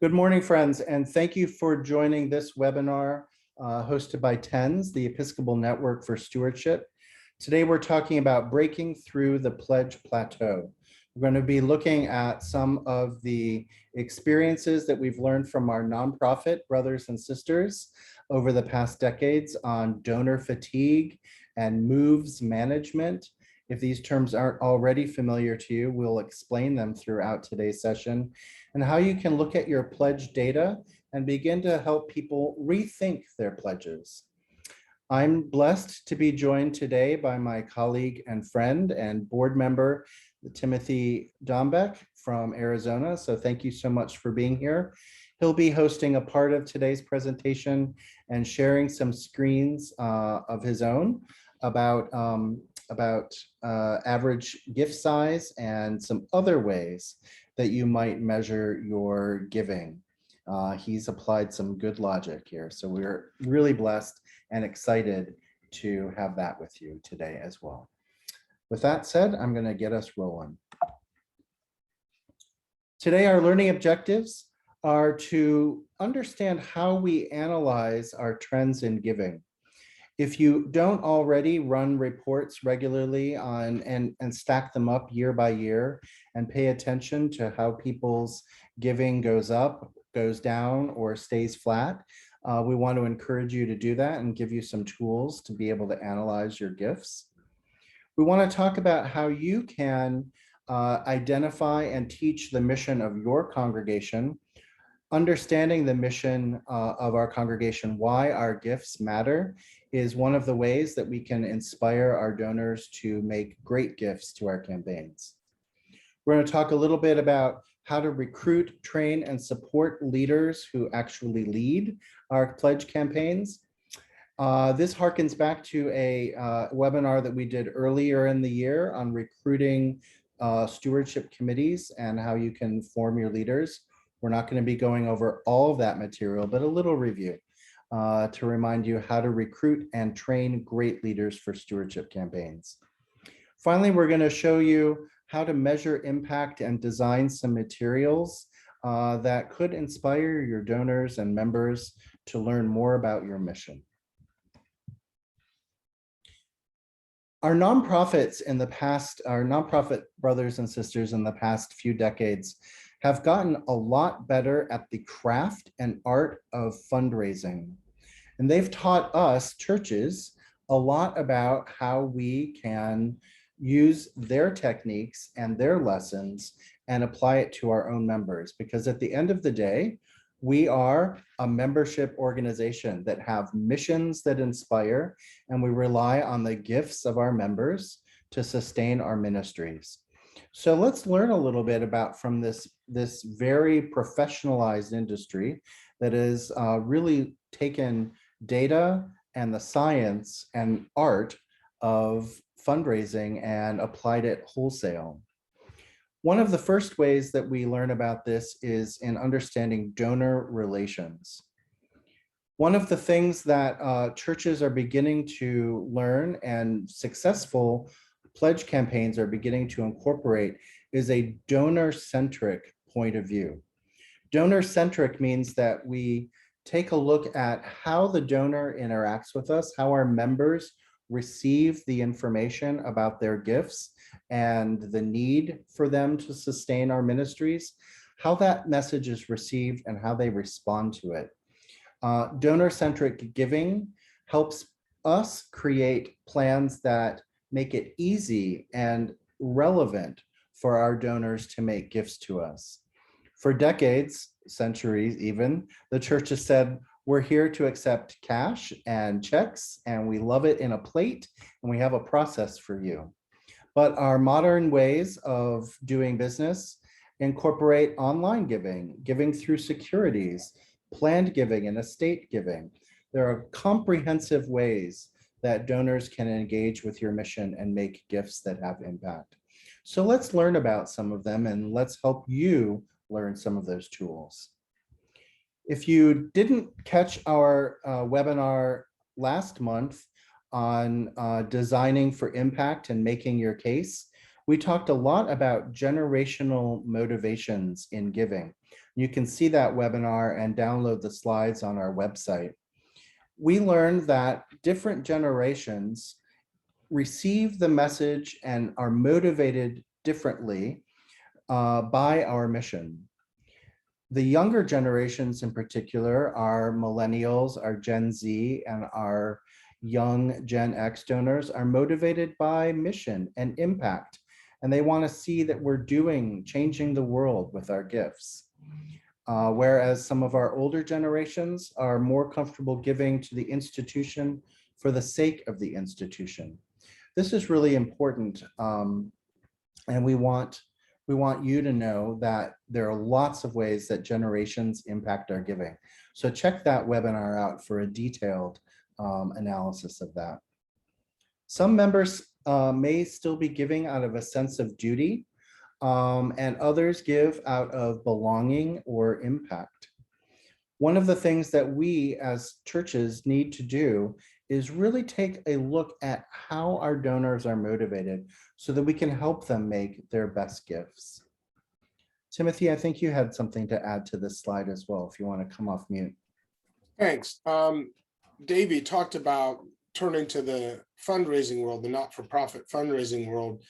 Good morning, friends, and thank you for joining this webinar hosted by TENS, the Episcopal Network for Stewardship. Today, we're talking about breaking through the Pledge Plateau. We're going to be looking at some of the experiences that we've learned from our nonprofit brothers and sisters over the past decades on donor fatigue and moves management. If these terms aren't already familiar to you, we'll explain them throughout today's session, and how you can look at your pledge data and begin to help people rethink their pledges. I'm blessed to be joined today by my colleague and friend and board member, Timothy Dombek from Arizona. So thank you so much for being here. He'll be hosting a part of today's presentation and sharing some screens of his own about average gift size and some other ways that you might measure your giving. He's applied some good logic here. So we're really blessed and excited to have that with you today as well. With that said, I'm going to get us rolling. Today, our learning objectives are to understand how we analyze our trends in giving. If you don't already run reports regularly on and stack them up year by year and pay attention to how people's giving goes up, goes down, or stays flat, we want to encourage you to do that and give you some tools to be able to analyze your gifts. We want to talk about how you can identify and teach the mission of your congregation, understanding the mission of our congregation, why our gifts matter, is one of the ways that we can inspire our donors to make great gifts to our campaigns. We're going to talk a little bit about how to recruit, train, and support leaders who actually lead our pledge campaigns. This harkens back to a webinar that we did earlier in the year on recruiting stewardship committees and how you can form your leaders. We're not going to be going over all of that material, but a little review to remind you how to recruit and train great leaders for stewardship campaigns. Finally, we're going to show you how to measure impact and design some materials that could inspire your donors and members to learn more about your mission. Our nonprofits in the past, our nonprofit brothers and sisters in the past few decades have gotten a lot better at the craft and art of fundraising. And they've taught us, churches, a lot about how we can use their techniques and their lessons and apply it to our own members. Because at the end of the day, we are a membership organization that have missions that inspire, and we rely on the gifts of our members to sustain our ministries. So let's learn a little bit about from this very professionalized industry that has really taken data and the science and art of fundraising and applied it wholesale. One of the first ways that we learn about this is in understanding donor relations. One of the things that churches are beginning to learn and successful pledge campaigns are beginning to incorporate is a donor-centric point of view. Donor-centric means that we take a look at how the donor interacts with us, how our members receive the information about their gifts and the need for them to sustain our ministries, how that message is received and how they respond to it. Donor-centric giving helps us create plans that make it easy and relevant for our donors to make gifts to us. For decades, centuries even, the church has said, we're here to accept cash and checks, and we love it in a plate, and we have a process for you. But our modern ways of doing business incorporate online giving, giving through securities, planned giving, and estate giving. There are comprehensive ways that donors can engage with your mission and make gifts that have impact. So let's learn about some of them, and let's help you learn some of those tools. If you didn't catch our webinar last month on designing for impact and making your case, we talked a lot about generational motivations in giving. You can see that webinar and download the slides on our website. We learned that different generations receive the message and are motivated differently by our mission. The younger generations in particular, our millennials, our Gen Z, and our young Gen X donors are motivated by mission and impact. And they want to see that we're changing the world with our gifts. Whereas some of our older generations are more comfortable giving to the institution for the sake of the institution. This is really important. And we want you to know that there are lots of ways that generations impact our giving. So check that webinar out for a detailed analysis of that. Some members may still be giving out of a sense of duty, and others give out of belonging or impact. One of the things that we as churches need to do is really take a look at how our donors are motivated so that we can help them make their best gifts. Timothy, I think you had something to add to this slide as well, if you want to come off mute. Thanks. Davey talked about turning to the fundraising world, the not-for-profit fundraising world.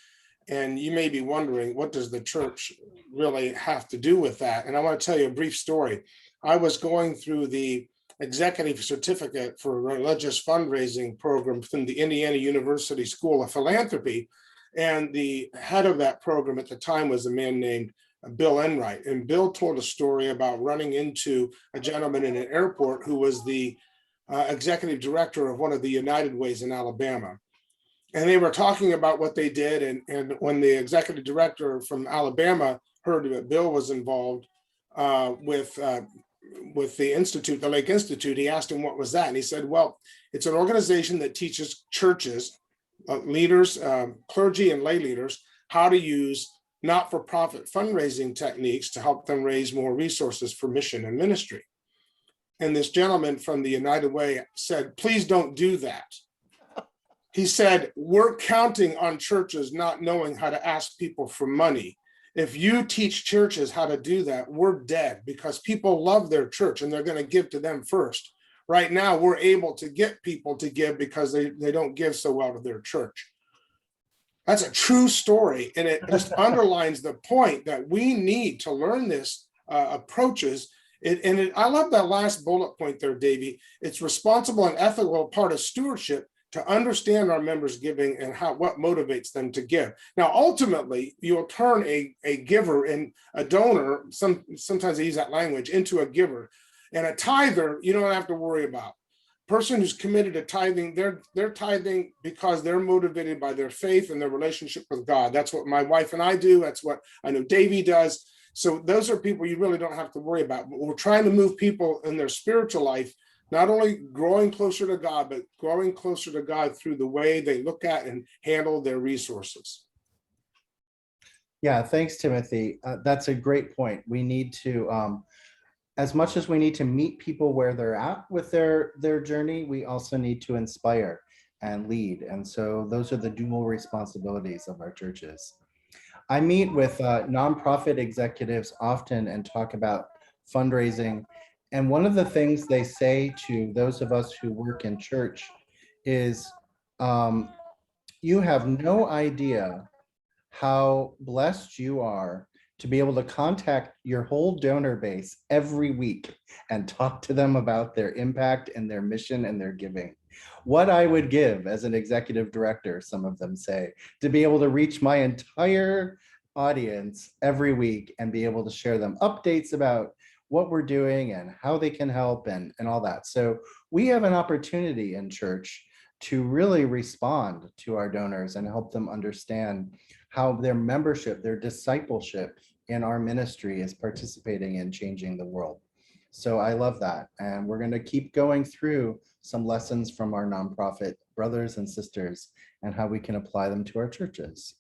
And you may be wondering, what does the church really have to do with that? And I want to tell you a brief story. I was going through the executive certificate for a religious fundraising program from the Indiana University School of Philanthropy. And the head of that program at the time was a man named Bill Enright. And Bill told a story about running into a gentleman in an airport who was the executive director of one of the United Ways in Alabama. And they were talking about what they did. And when the executive director from Alabama heard that Bill was involved with the Institute, the Lake Institute, he asked him what was that. And he said, well, it's an organization that teaches churches, leaders, clergy and lay leaders, how to use not-for-profit fundraising techniques to help them raise more resources for mission and ministry. And this gentleman from the United Way said, please don't do that. He said, we're counting on churches not knowing how to ask people for money. If you teach churches how to do that, we're dead, because people love their church and they're going to give to them first. Right now, we're able to get people to give because they don't give so well to their church. That's a true story. And it just underlines the point that we need to learn this approaches. I love that last bullet point there, Davey. It's responsible and ethical part of stewardship to understand our members' giving and what motivates them to give. Now, ultimately, you'll turn a giver and a donor, sometimes they use that language, into a giver. And a tither, you don't have to worry about. Person who's committed to tithing, they're tithing because they're motivated by their faith and their relationship with God. That's what my wife and I do. That's what I know Davey does. So those are people you really don't have to worry about. But we're trying to move people in their spiritual life, not only growing closer to God, but growing closer to God through the way they look at and handle their resources. Yeah, thanks, Timothy. That's a great point. We need to, as much as we need to meet people where they're at with their journey, we also need to inspire and lead. And so those are the dual responsibilities of our churches. I meet with nonprofit executives often and talk about fundraising. And one of the things they say to those of us who work in church is, you have no idea how blessed you are to be able to contact your whole donor base every week and talk to them about their impact and their mission and their giving. What I would give as an executive director, some of them say, to be able to reach my entire audience every week and be able to share them updates about what we're doing and how they can help and all that. So we have an opportunity in church to really respond to our donors and help them understand how their membership, their discipleship in our ministry is participating in changing the world. So I love that. And we're going to keep going through some lessons from our nonprofit brothers and sisters and how we can apply them to our churches.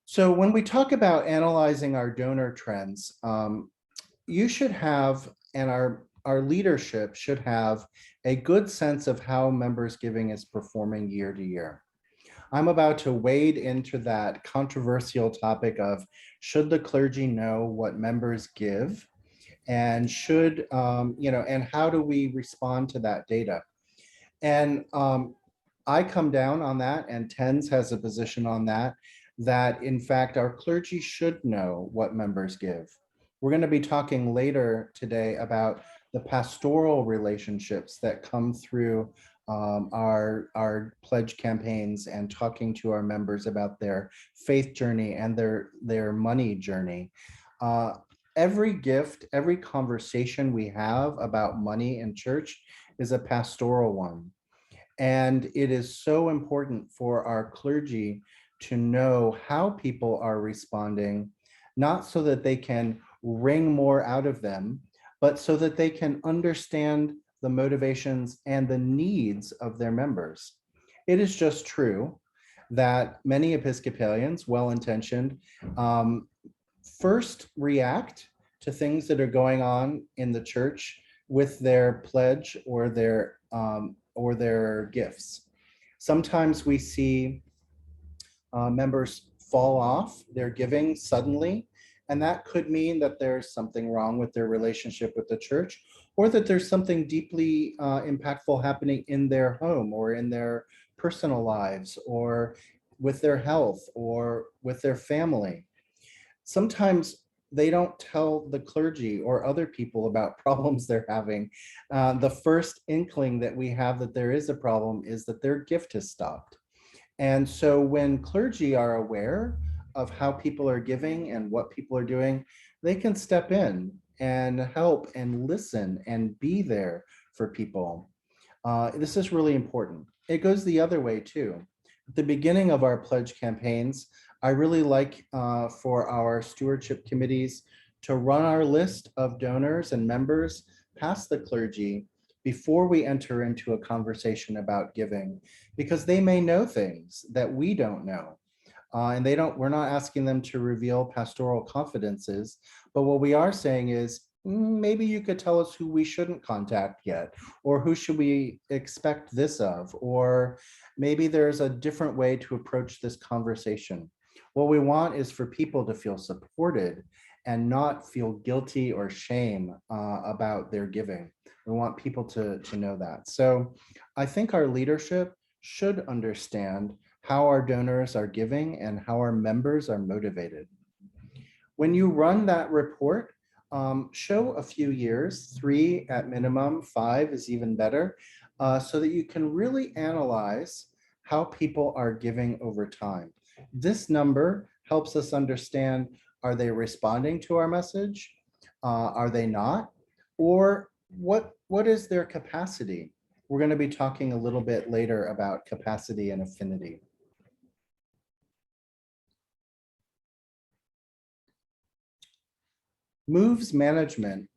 So when we talk about analyzing our donor trends, you should have, and our leadership should have, a good sense of how members giving is performing year to year. I'm about to wade into that controversial topic of should the clergy know what members give, and and how do we respond to that data? And I come down on that, and TENS has a position on that, that in fact our clergy should know what members give. We're going to be talking later today about the pastoral relationships that come through our pledge campaigns, and talking to our members about their faith journey and their money journey. Uh, every gift, every conversation we have about money in church is a pastoral one. And it is so important for our clergy to know how people are responding, not so that they can wring more out of them, but so that they can understand the motivations and the needs of their members. It is just true that many Episcopalians, well-intentioned, first react to things that are going on in the church with their pledge or their gifts. Sometimes we see members fall off their giving suddenly, and that could mean that there's something wrong with their relationship with the church, or that there's something deeply impactful happening in their home or in their personal lives, or with their health or with their family. Sometimes they don't tell the clergy or other people about problems they're having. The first inkling that we have that there is a problem is that their gift has stopped. And so when clergy are aware of how people are giving and what people are doing, they can step in and help and listen and be there for people. This is really important. It goes the other way too. At the beginning of our pledge campaigns, I really like for our stewardship committees to run our list of donors and members past the clergy before we enter into a conversation about giving, because they may know things that we don't know. And we're not asking them to reveal pastoral confidences, but what we are saying is, maybe you could tell us who we shouldn't contact yet, or who should we expect this of, or maybe there's a different way to approach this conversation. What we want is for people to feel supported and not feel guilty or shame about their giving. We want people to know that. So I think our leadership should understand how our donors are giving and how our members are motivated. When you run that report, show a few years, 3 at minimum, 5 is even better, so that you can really analyze how people are giving over time. This number helps us understand, are they responding to our message? Are they not? Or what is their capacity? We're going to be talking a little bit later about capacity and affinity. Moves management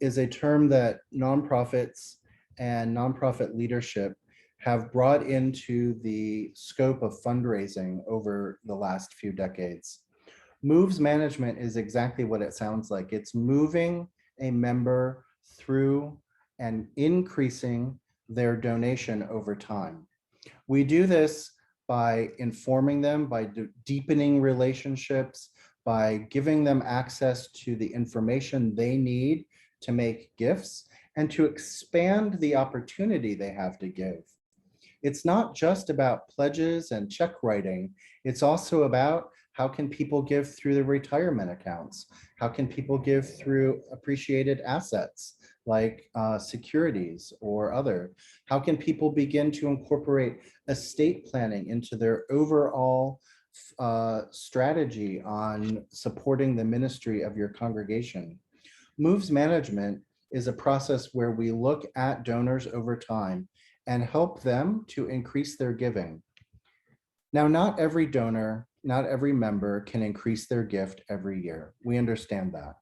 is a term that nonprofits and nonprofit leadership have brought into the scope of fundraising over the last few decades. Moves management is exactly what it sounds like. It's moving a member through and increasing their donation over time. We do this by informing them, by deepening relationships, by giving them access to the information they need to make gifts, and to expand the opportunity they have to give. It's not just about pledges and check writing. It's also about, how can people give through the retirement accounts? How can people give through appreciated assets like securities or other? How can people begin to incorporate estate planning into their overall strategy on supporting the ministry of your congregation? Moves management is a process where we look at donors over time and help them to increase their giving. Now, not every donor, not every member can increase their gift every year. We understand that.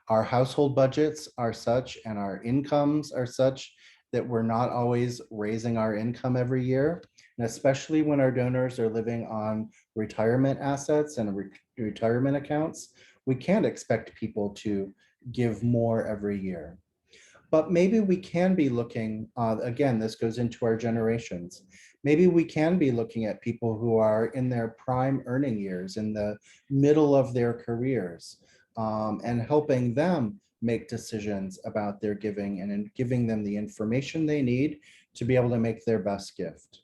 Our household budgets are such, and our incomes are such, that we're not always raising our income every year. And especially when our donors are living on retirement assets and retirement accounts, we can't expect people to give more every year. But maybe we can be looking, again, this goes into our generations. Maybe we can be looking at people who are in their prime earning years, in the middle of their careers, and helping them make decisions about their giving and in giving them the information they need to be able to make their best gift.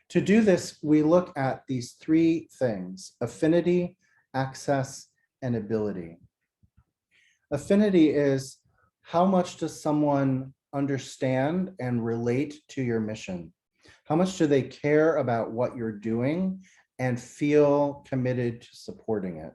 To do this, we look at these three things: affinity, access, and ability. Affinity is how much does someone understand and relate to your mission? How much do they care about what you're doing and feel committed to supporting it?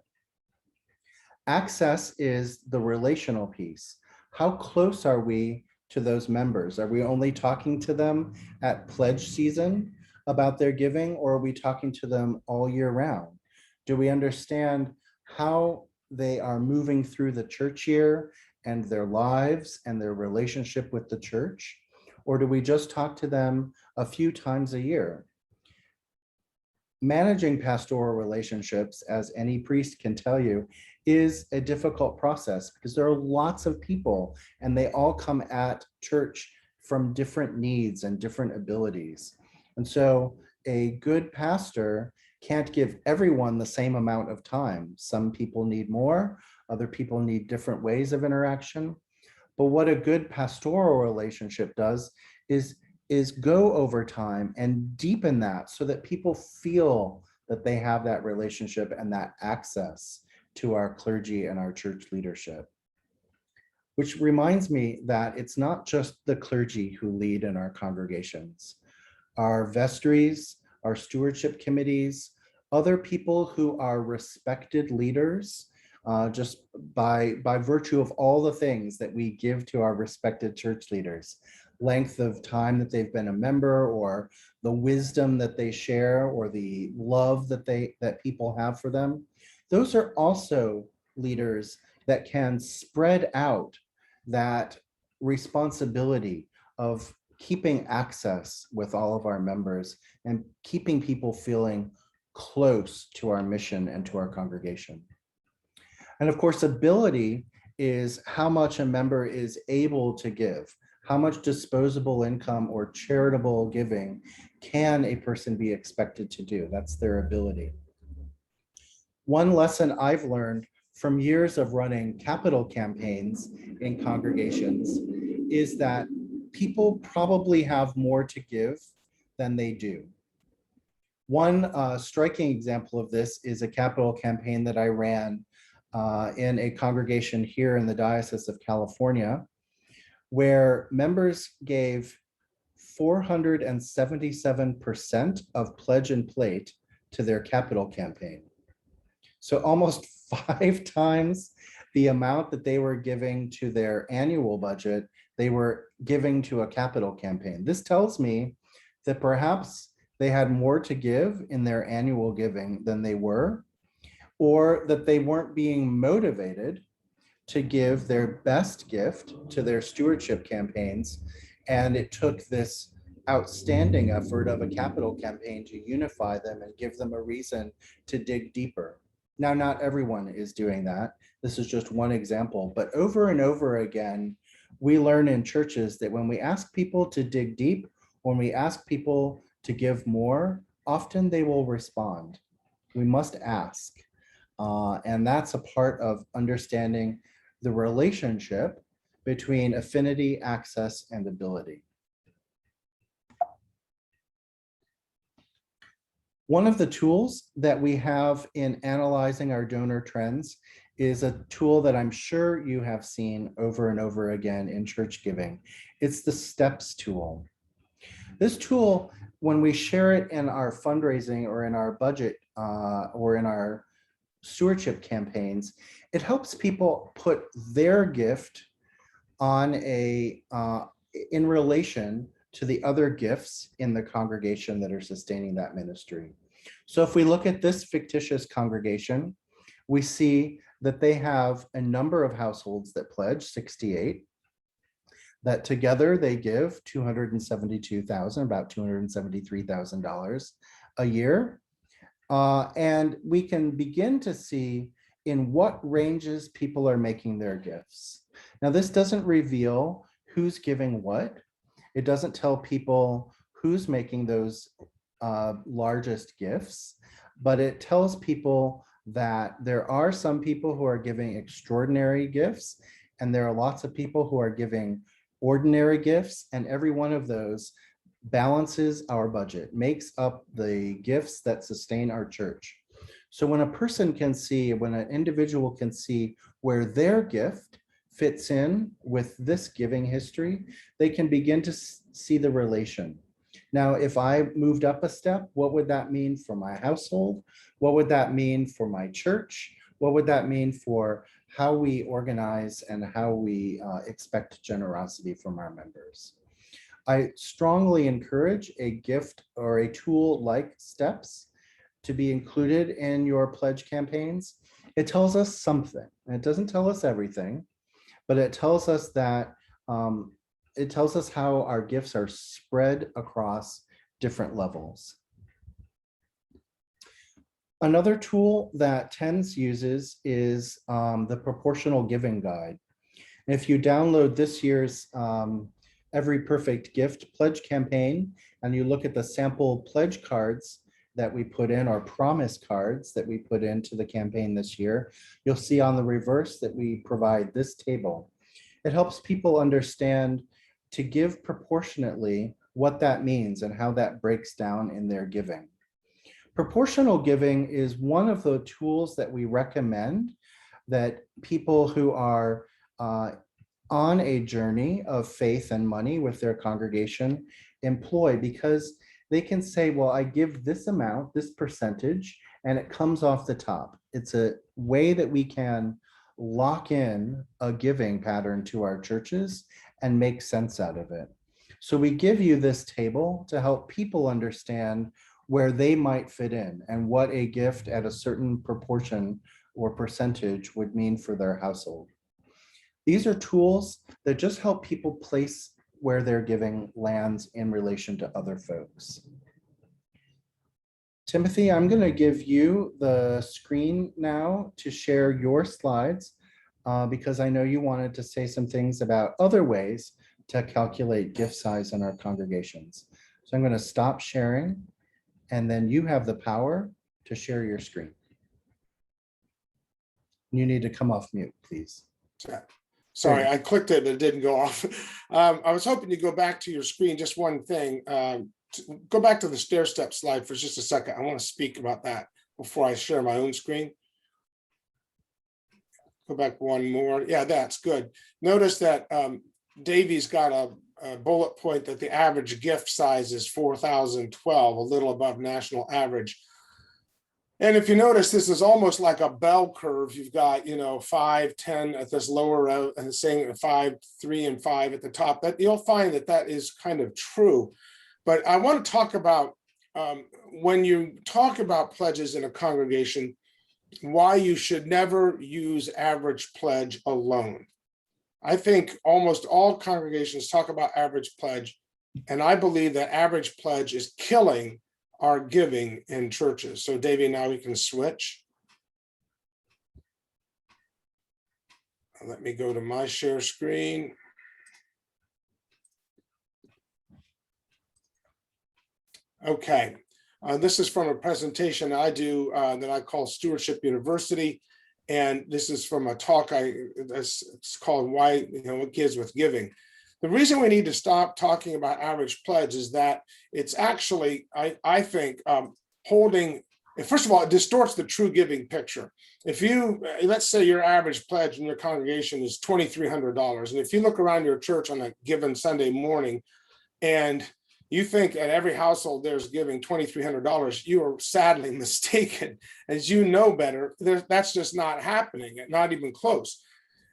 Access is the relational piece. How close are we to those members? Are we only talking to them at pledge season about their giving, or are we talking to them all year round? Do we understand how they are moving through the church year and their lives and their relationship with the church? Or do we just talk to them a few times a year? Managing pastoral relationships, as any priest can tell you, is a difficult process because there are lots of people and they all come at church from different needs and different abilities. And so a good pastor can't give everyone the same amount of time. Some people need more, other people need different ways of interaction. But what a good pastoral relationship does is go over time and deepen that so that people feel that they have that relationship and that access to our clergy and our church leadership. Which reminds me that it's not just the clergy who lead in our congregations. Our vestries, our stewardship committees, other people who are respected leaders, just by virtue of all the things that we give to our respected church leaders, length of time that they've been a member, or the wisdom that they share, or the love that people have for them. Those are also leaders that can spread out that responsibility of keeping access with all of our members and keeping people feeling close to our mission and to our congregation. And of course, ability is how much a member is able to give. How much disposable income or charitable giving can a person be expected to do? That's their ability. One lesson I've learned from years of running capital campaigns in congregations is that people probably have more to give than they do. One striking example of this is a capital campaign that I ran in a congregation here in the Diocese of California, where members gave 477% of pledge and plate to their capital campaign. So almost 5 times the amount that they were giving to their annual budget, they were giving to a capital campaign. This tells me that perhaps they had more to give in their annual giving than they were, or that they weren't being motivated to give their best gift to their stewardship campaigns. And it took this outstanding effort of a capital campaign to unify them and give them a reason to dig deeper. Now, not everyone is doing that. This is just one example, but over and over again, we learn in churches that when we ask people to dig deep, when we ask people to give more, often they will respond. We must ask. And that's a part of understanding the relationship between affinity, access, and ability. One of the tools that we have in analyzing our donor trends is a tool that I'm sure you have seen over and over again in church giving. It's the STEPS tool. This tool, when we share it in our fundraising or in our budget or in our stewardship campaigns, it helps people put their gift on in relation to the other gifts in the congregation that are sustaining that ministry. So if we look at this fictitious congregation, we see that they have a number of households that pledge, 68, that together they give $272,000, about $273,000 a year. And we can begin to see in what ranges people are making their gifts. Now, this doesn't reveal who's giving what. It doesn't tell people who's making those largest gifts, but it tells people that there are some people who are giving extraordinary gifts, and there are lots of people who are giving ordinary gifts, and every one of those balances our budget, makes up the gifts that sustain our church. So when a person can see, when an individual can see where their gift fits in with this giving history, they can begin to see the relation. Now, if I moved up a step, what would that mean for my household? What would that mean for my church? What would that mean for how we organize and how we expect generosity from our members? I strongly encourage a gift or a tool like Steps to be included in your pledge campaigns. It tells us something. It doesn't tell us everything, but it tells us that it tells us how our gifts are spread across different levels. Another tool that TENS uses is the proportional giving guide. If you download this year's Every Perfect Gift pledge campaign, and you look at the sample pledge cards that we put in, or promise cards that we put into the campaign this year, you'll see on the reverse that we provide this table. It helps people understand to give proportionately what that means and how that breaks down in their giving. Proportional giving is one of the tools that we recommend that people who are on a journey of faith and money with their congregation employ, because they can say, well, I give this amount, this percentage, and it comes off the top. It's a way that we can lock in a giving pattern to our churches and make sense out of it. So we give you this table to help people understand where they might fit in and what a gift at a certain proportion or percentage would mean for their household. These are tools that just help people place where their giving lands in relation to other folks. Timothy, I'm going to give you the screen now to share your slides because I know you wanted to say some things about other ways to calculate gift size in our congregations. So I'm going to stop sharing, and then you have the power to share your screen. You need to come off mute, please. Sorry, I clicked it, but it didn't go off. I was hoping to go back to your screen. Just one thing. Go back to the stair step slide for just a second. I want to speak about that before I share my own screen. Go back one more. Yeah, that's good. Notice that Davey's got a bullet point that the average gift size is 4,012, a little above national average. And if you notice, this is almost like a bell curve. You've got, 5, 10 at this lower row, and saying 5, 3, and 5 at the top. That you'll find that is kind of true. But I want to talk about when you talk about pledges in a congregation, why you should never use average pledge alone. I think almost all congregations talk about average pledge, and I believe that average pledge is killing our giving in churches. So Davey, now we can switch. Let me go to my share screen. Okay, this is from a presentation I do that I call Stewardship University. And this is from a talk it's called Why, What Gives with Giving. The reason we need to stop talking about average pledge is that it's actually, I think, holding, first of all, it distorts the true giving picture. If you, let's say your average pledge in your congregation is $2,300. And if you look around your church on a given Sunday morning and you think at every household there's giving $2,300, you are sadly mistaken. As you know better, that's just not happening, not even close.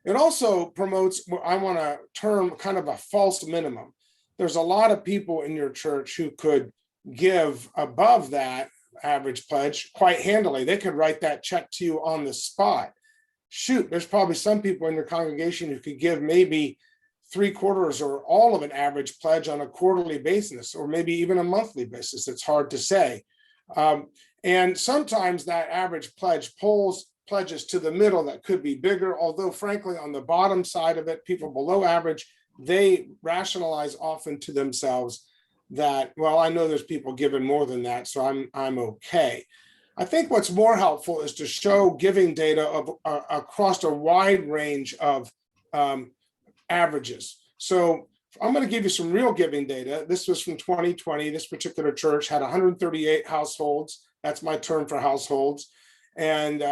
It also promotes what I want to term kind of a false minimum. There's a lot of people in your church who could give above that average pledge quite handily. They could write that check to you on the spot. Shoot, there's probably some people in your congregation who could give maybe 3/4 or all of an average pledge on a quarterly basis, or maybe even a monthly basis. It's hard to say. And sometimes that average pledge pledges to the middle that could be bigger, although frankly, on the bottom side of it, people below average, they rationalize often to themselves, that, well, I know there's people giving more than that, so I'm okay. I think what's more helpful is to show giving data of across a wide range of averages. So I'm going to give you some real giving data. This was from 2020. This particular church had 138 households. That's my term for households. And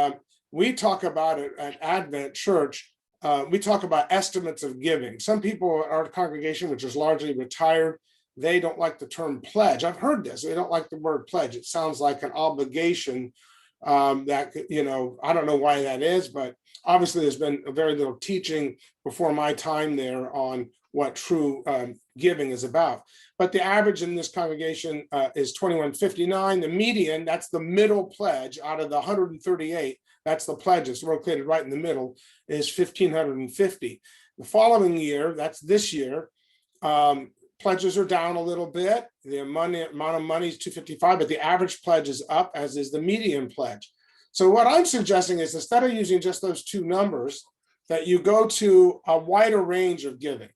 we talk about it at Advent Church. We talk about estimates of giving. Some people in our congregation, which is largely retired, they don't like the term pledge. I've heard this. They don't like the word pledge. It sounds like an obligation that, I don't know why that is, but obviously there's been very little teaching before my time there on what true giving is about. But the average in this congregation is 2159. The median, that's the middle pledge out of the 138, that's the pledges located right in the middle, is 1,550. The following year, that's this year, pledges are down a little bit. The amount of money is 255, but the average pledge is up, as is the median pledge. So what I'm suggesting is, instead of using just those two numbers, that you go to a wider range of giving.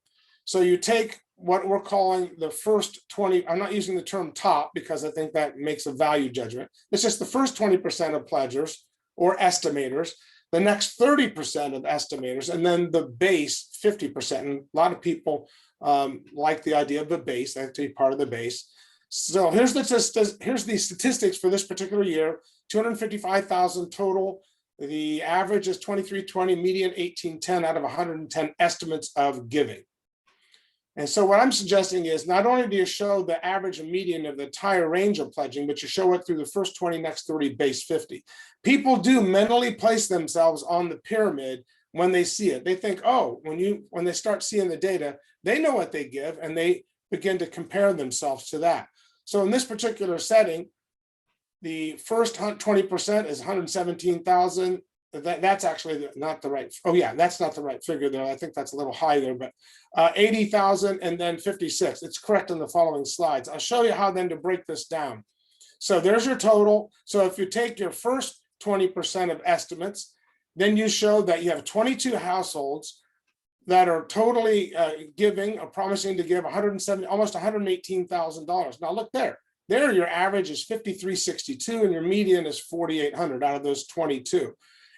So you take what we're calling the first 20, I'm not using the term top because I think that makes a value judgment. It's just the first 20% of pledgers or estimators, the next 30% of estimators, and then the base 50%. And a lot of people like the idea of the base, that to be part of the base. So here's the statistics for this particular year: 255,000 total. The average is 2320, median 1810 out of 110 estimates of giving. And so what I'm suggesting is, not only do you show the average and median of the entire range of pledging, but you show it through the first 20, next 30, base 50. People do mentally place themselves on the pyramid when they see it. They think, oh, when they start seeing the data, they know what they give, and they begin to compare themselves to that. So in this particular setting, the first 20% is 117,000. That's actually not the right. Oh yeah, that's not the right figure there. I think that's a little high there, but 80,000 and then 56. It's correct in the following slides. I'll show you how then to break this down. So there's your total. So if you take your first 20% of estimates, then you show that you have 22 households that are totally giving or promising to give 170, almost $118,000. Now look there. There, your average is 5,362 and your median is 4,800 out of those 22.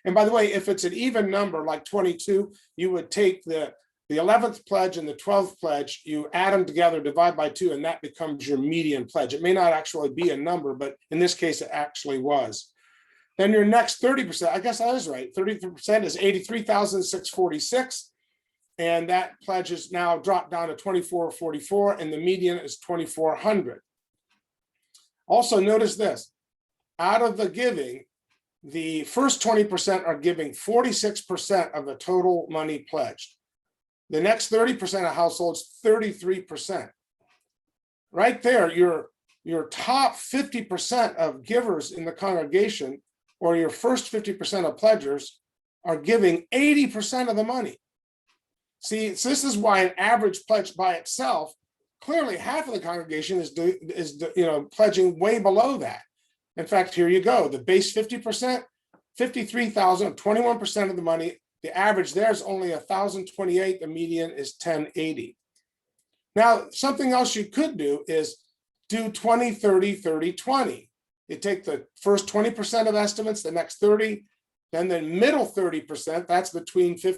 And by the way, if it's an even number like 22, you would take the 11th pledge and the 12th pledge, you add them together, divide by 2, and that becomes your median pledge. It may not actually be a number, but in this case, it actually was. Then your next 30%, I guess I was right, 30% is 83,646. And that pledge is now dropped down to 2,444, and the median is 2,400. Also notice this, out of the giving, the first 20% are giving 46% of the total money pledged. The next 30% of households, 33%. Right there, your top 50% of givers in the congregation, or your first 50% of pledgers, are giving 80% of the money. See, so this is why an average pledge by itself, clearly half of the congregation is pledging way below that. In fact, here you go. The base 50%, 53,000, 21% of the money. The average there is only 1,028. The median is 1,080. Now, something else you could do is do 20, 30, 30, 20. You take the first 20% of estimates, the next 30, then the middle 30%, that's between 50%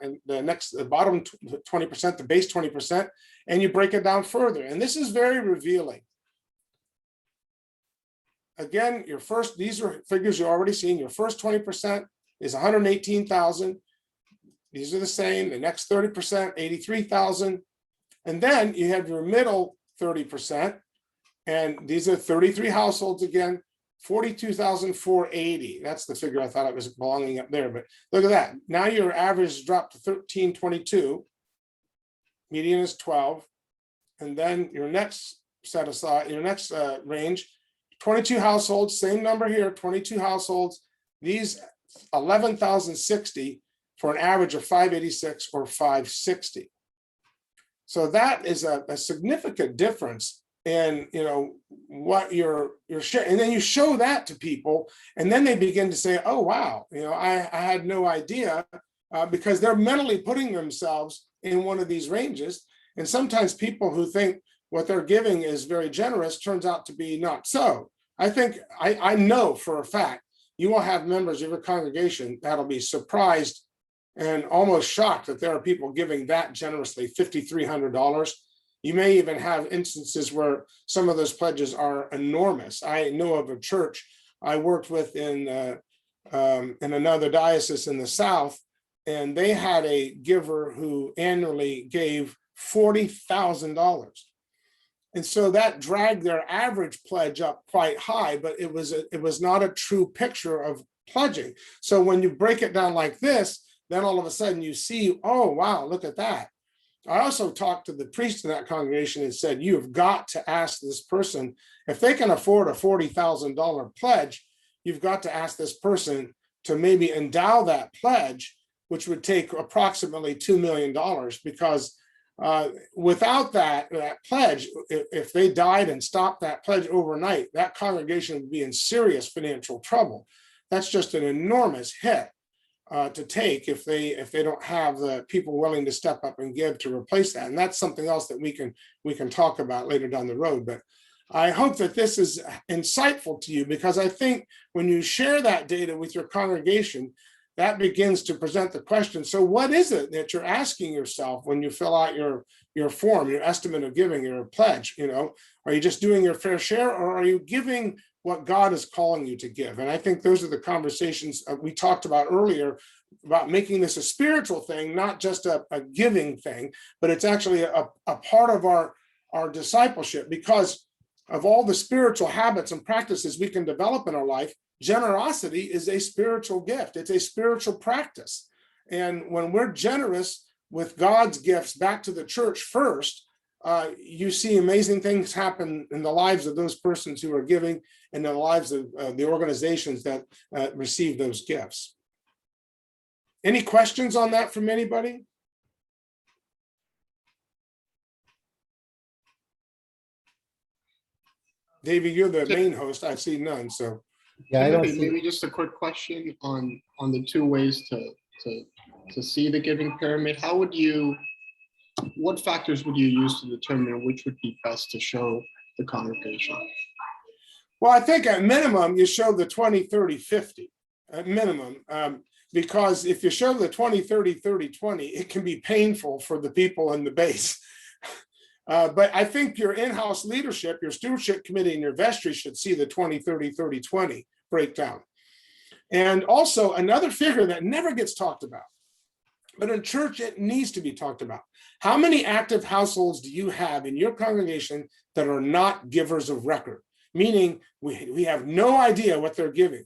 and the bottom 20%, the base 20%, and you break it down further. And this is very revealing. Again, these are figures you're already seeing. Your first 20% is 118,000. These are the same. The next 30%, 83,000. And then you have your middle 30%. And these are 33 households again, 42,480. That's the figure I thought it was belonging up there. But look at that. Now your average dropped to 1,322. Median is 12. And then your next set aside, your next range, 22 households, same number here, 22 households, these 11,060 for an average of 586 or 560. So that is a significant difference in what you're sharing. And then you show that to people, and then they begin to say, oh, wow, I had no idea, because they're mentally putting themselves in one of these ranges. And sometimes people who think what they're giving is very generous turns out to be not so. I think, I know for a fact, you will have members of your congregation that'll be surprised and almost shocked that there are people giving that generously, $5,300. You may even have instances where some of those pledges are enormous. I know of a church I worked with in another diocese in the South, and they had a giver who annually gave $40,000. And so that dragged their average pledge up quite high, but it was not a true picture of pledging. So when you break it down like this, then all of a sudden you see, oh, wow, look at that. I also talked to the priest in that congregation and said, you've got to ask this person, if they can afford a $40,000 pledge, you've got to ask this person to maybe endow that pledge, which would take approximately $2 million, because without that pledge, if they died and stopped that pledge overnight, that congregation would be in serious financial trouble. That's just an enormous hit to take if they don't have the people willing to step up and give to replace that. And that's something else that we can talk about later down the road. But I hope that this is insightful to you, because I think when you share that data with your congregation, that begins to present the question. So what is it that you're asking yourself when you fill out your form, your estimate of giving, your pledge? Are you just doing your fair share, or are you giving what God is calling you to give? And I think those are the conversations we talked about earlier, about making this a spiritual thing, not just a giving thing, but it's actually a part of our discipleship. Because of all the spiritual habits and practices we can develop in our life, generosity is a spiritual gift. It's a spiritual practice. And when we're generous with God's gifts back to the church first, you see amazing things happen in the lives of those persons who are giving, and in the lives of the organizations that receive those gifts. Any questions on that from anybody? Davey, you're the main host. I see none. So Yeah, I don't Timothy, see. maybe just a quick question on the two ways to see the giving pyramid. What factors would you use to determine which would be best to show the congregation? Well, I think at minimum, you show the 20, 30, 50 at minimum, because if you show the 20, 30, 30, 20, it can be painful for the people in the base. But I think your in-house leadership, your stewardship committee and your vestry should see the 20, 30, 30, 20 breakdown. And also another figure that never gets talked about, but in church, it needs to be talked about. How many active households do you have in your congregation that are not givers of record? Meaning we have no idea what they're giving.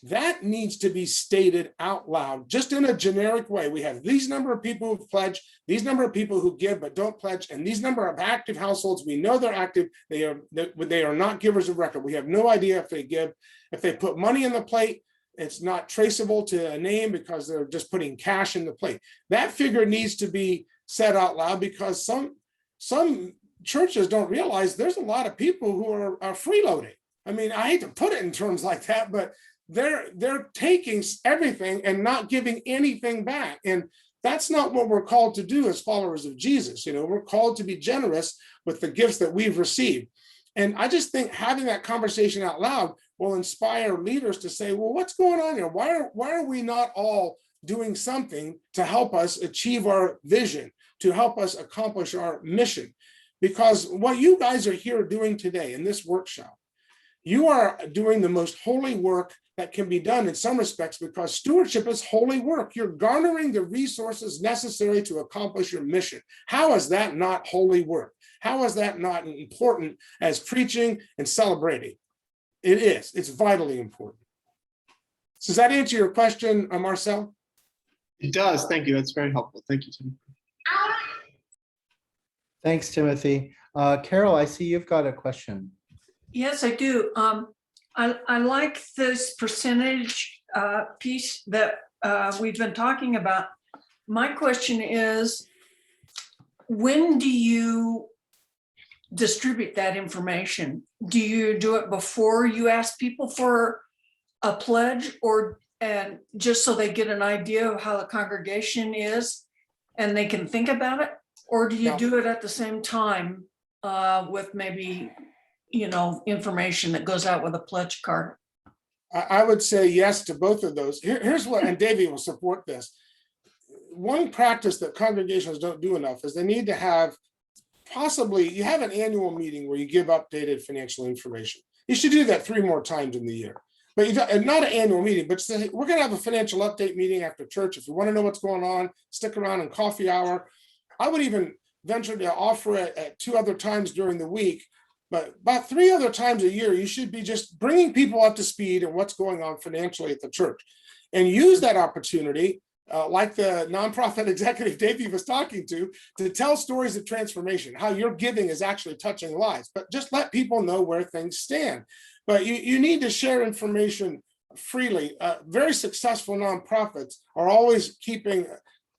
That needs to be stated out loud, just in a generic way. We have these number of people who pledge, these number of people who give but don't pledge, and these number of active households. We know they're active. They are not givers of record. We have no idea if they give. If they put money in the plate, it's not traceable to a name because they're just putting cash in the plate. That figure needs to be said out loud, because some churches don't realize there's a lot of people who are freeloading. I mean, I hate to put it in terms like that, but they're taking everything and not giving anything back. And that's not what we're called to do as followers of Jesus. We're called to be generous with the gifts that we've received. And I just think having that conversation out loud will inspire leaders to say, well, what's going on here? Why are we not all doing something to help us achieve our vision, to help us accomplish our mission? Because what you guys are here doing today in this workshop, you are doing the most holy work that can be done in some respects, because stewardship is holy work. You're garnering the resources necessary to accomplish your mission. How is that not holy work? How is that not important as preaching and celebrating? It is. It's vitally important. Does that answer your question, Marcel? It does. Thank you. That's very helpful. Thank you, Tim. Thanks, Timothy. Carol, I see you've got a question. Yes, I do. I like this percentage piece that we've been talking about. My question is, when do you distribute that information? Do you do it before you ask people for a pledge, and just so they get an idea of how the congregation is and they can think about it? Or do you do it at the same time with maybe, information that goes out with a pledge card? I would say yes to both of those. Here's what, and Davey will support this. One practice that congregations don't do enough is they need to have, possibly, you have an annual meeting where you give updated financial information. You should do that 3 more times in the year. But not an annual meeting, but say, we're going to have a financial update meeting after church. If you want to know what's going on, stick around in coffee hour. I would even venture to offer it at 2 other times during the week. But about 3 other times a year, you should be just bringing people up to speed on what's going on financially at the church. And use that opportunity, like the nonprofit executive Davey was talking to tell stories of transformation, how your giving is actually touching lives. But just let people know where things stand. But you need to share information freely. Very successful nonprofits are always keeping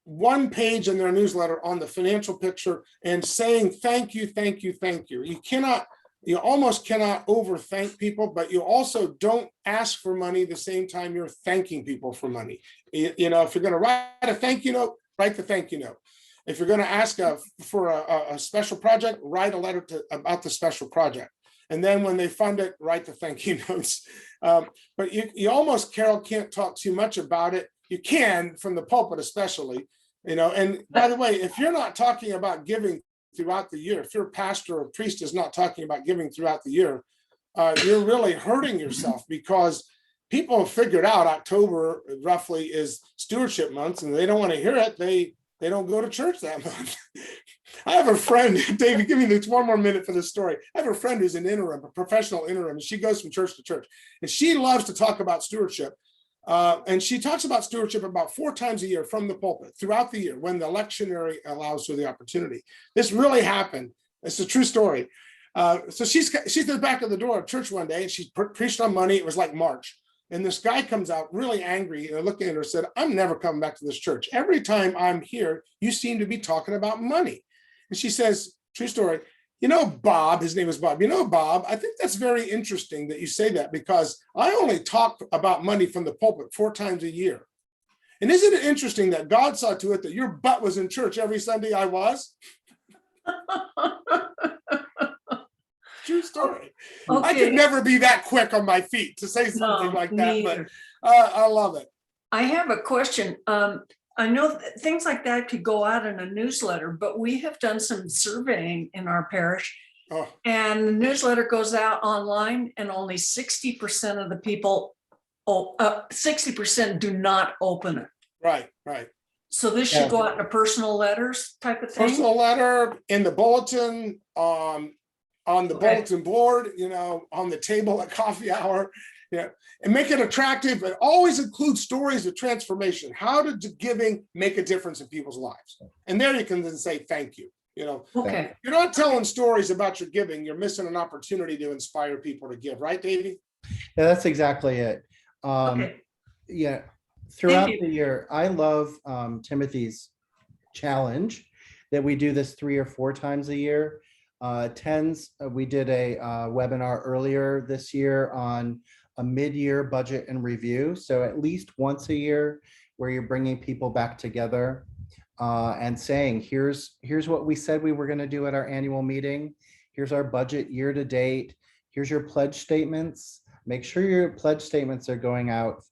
1 page in their newsletter on the financial picture and saying thank you, thank you, thank you. You almost cannot overthank people, but you also don't ask for money the same time you're thanking people for money. If you're going to write a thank you note, write the thank you note. If you're going to ask for a special project, write a letter about the special project. And then when they fund it, write the thank you notes. But you almost, Carol, can't talk too much about it. You can from the pulpit, especially, and by the way, if you're not talking about giving throughout the year, if your pastor or priest is not talking about giving throughout the year, you're really hurting yourself, because people have figured out October roughly is stewardship months, and they don't want to hear it. They don't go to church that month. I have a friend, David, give me this 1 more minute for this story. I have a friend who's an interim, a professional interim, and she goes from church to church, and she loves to talk about stewardship. And she talks about stewardship about 4 times a year from the pulpit throughout the year when the lectionary allows her the opportunity. This really happened. It's a true story. So she's at the back of the door of church one day, and she preached on money. It was like March. And this guy comes out really angry and looking at her, said, "I'm never coming back to this church. Every time I'm here, you seem to be talking about money." And she says, true story, Bob, his name is Bob, Bob, I think that's very interesting that you say that, because I only talk about money from the pulpit 4 times a year. And isn't it interesting that God saw to it that your butt was in church every Sunday I was? True story. Okay. I could never be that quick on my feet to say something like that, but I love it. I have a question. I know things like that could go out in a newsletter, but we have done some surveying in our parish, and the newsletter goes out online, and only 60% of the people, 60% do not open it. Right. So this should go out in a personal letters type of thing? Personal letter, in the bulletin, on the bulletin board, on the table at coffee hour. Yeah, and make it attractive, and always include stories of transformation. How did giving make a difference in people's lives? And there you can then say thank you. Okay. If you're not telling stories about your giving, you're missing an opportunity to inspire people to give, right, Davey? Yeah, that's exactly it. Yeah, throughout the year, I love Timothy's challenge that we do this 3 or 4 times a year. We did a webinar earlier this year on a mid-year budget and review. So at least once a year, where you're bringing people back together and saying, here's what we said we were going to do at our annual meeting. Here's our budget year to date. Here's your pledge statements. Make sure your pledge statements are going out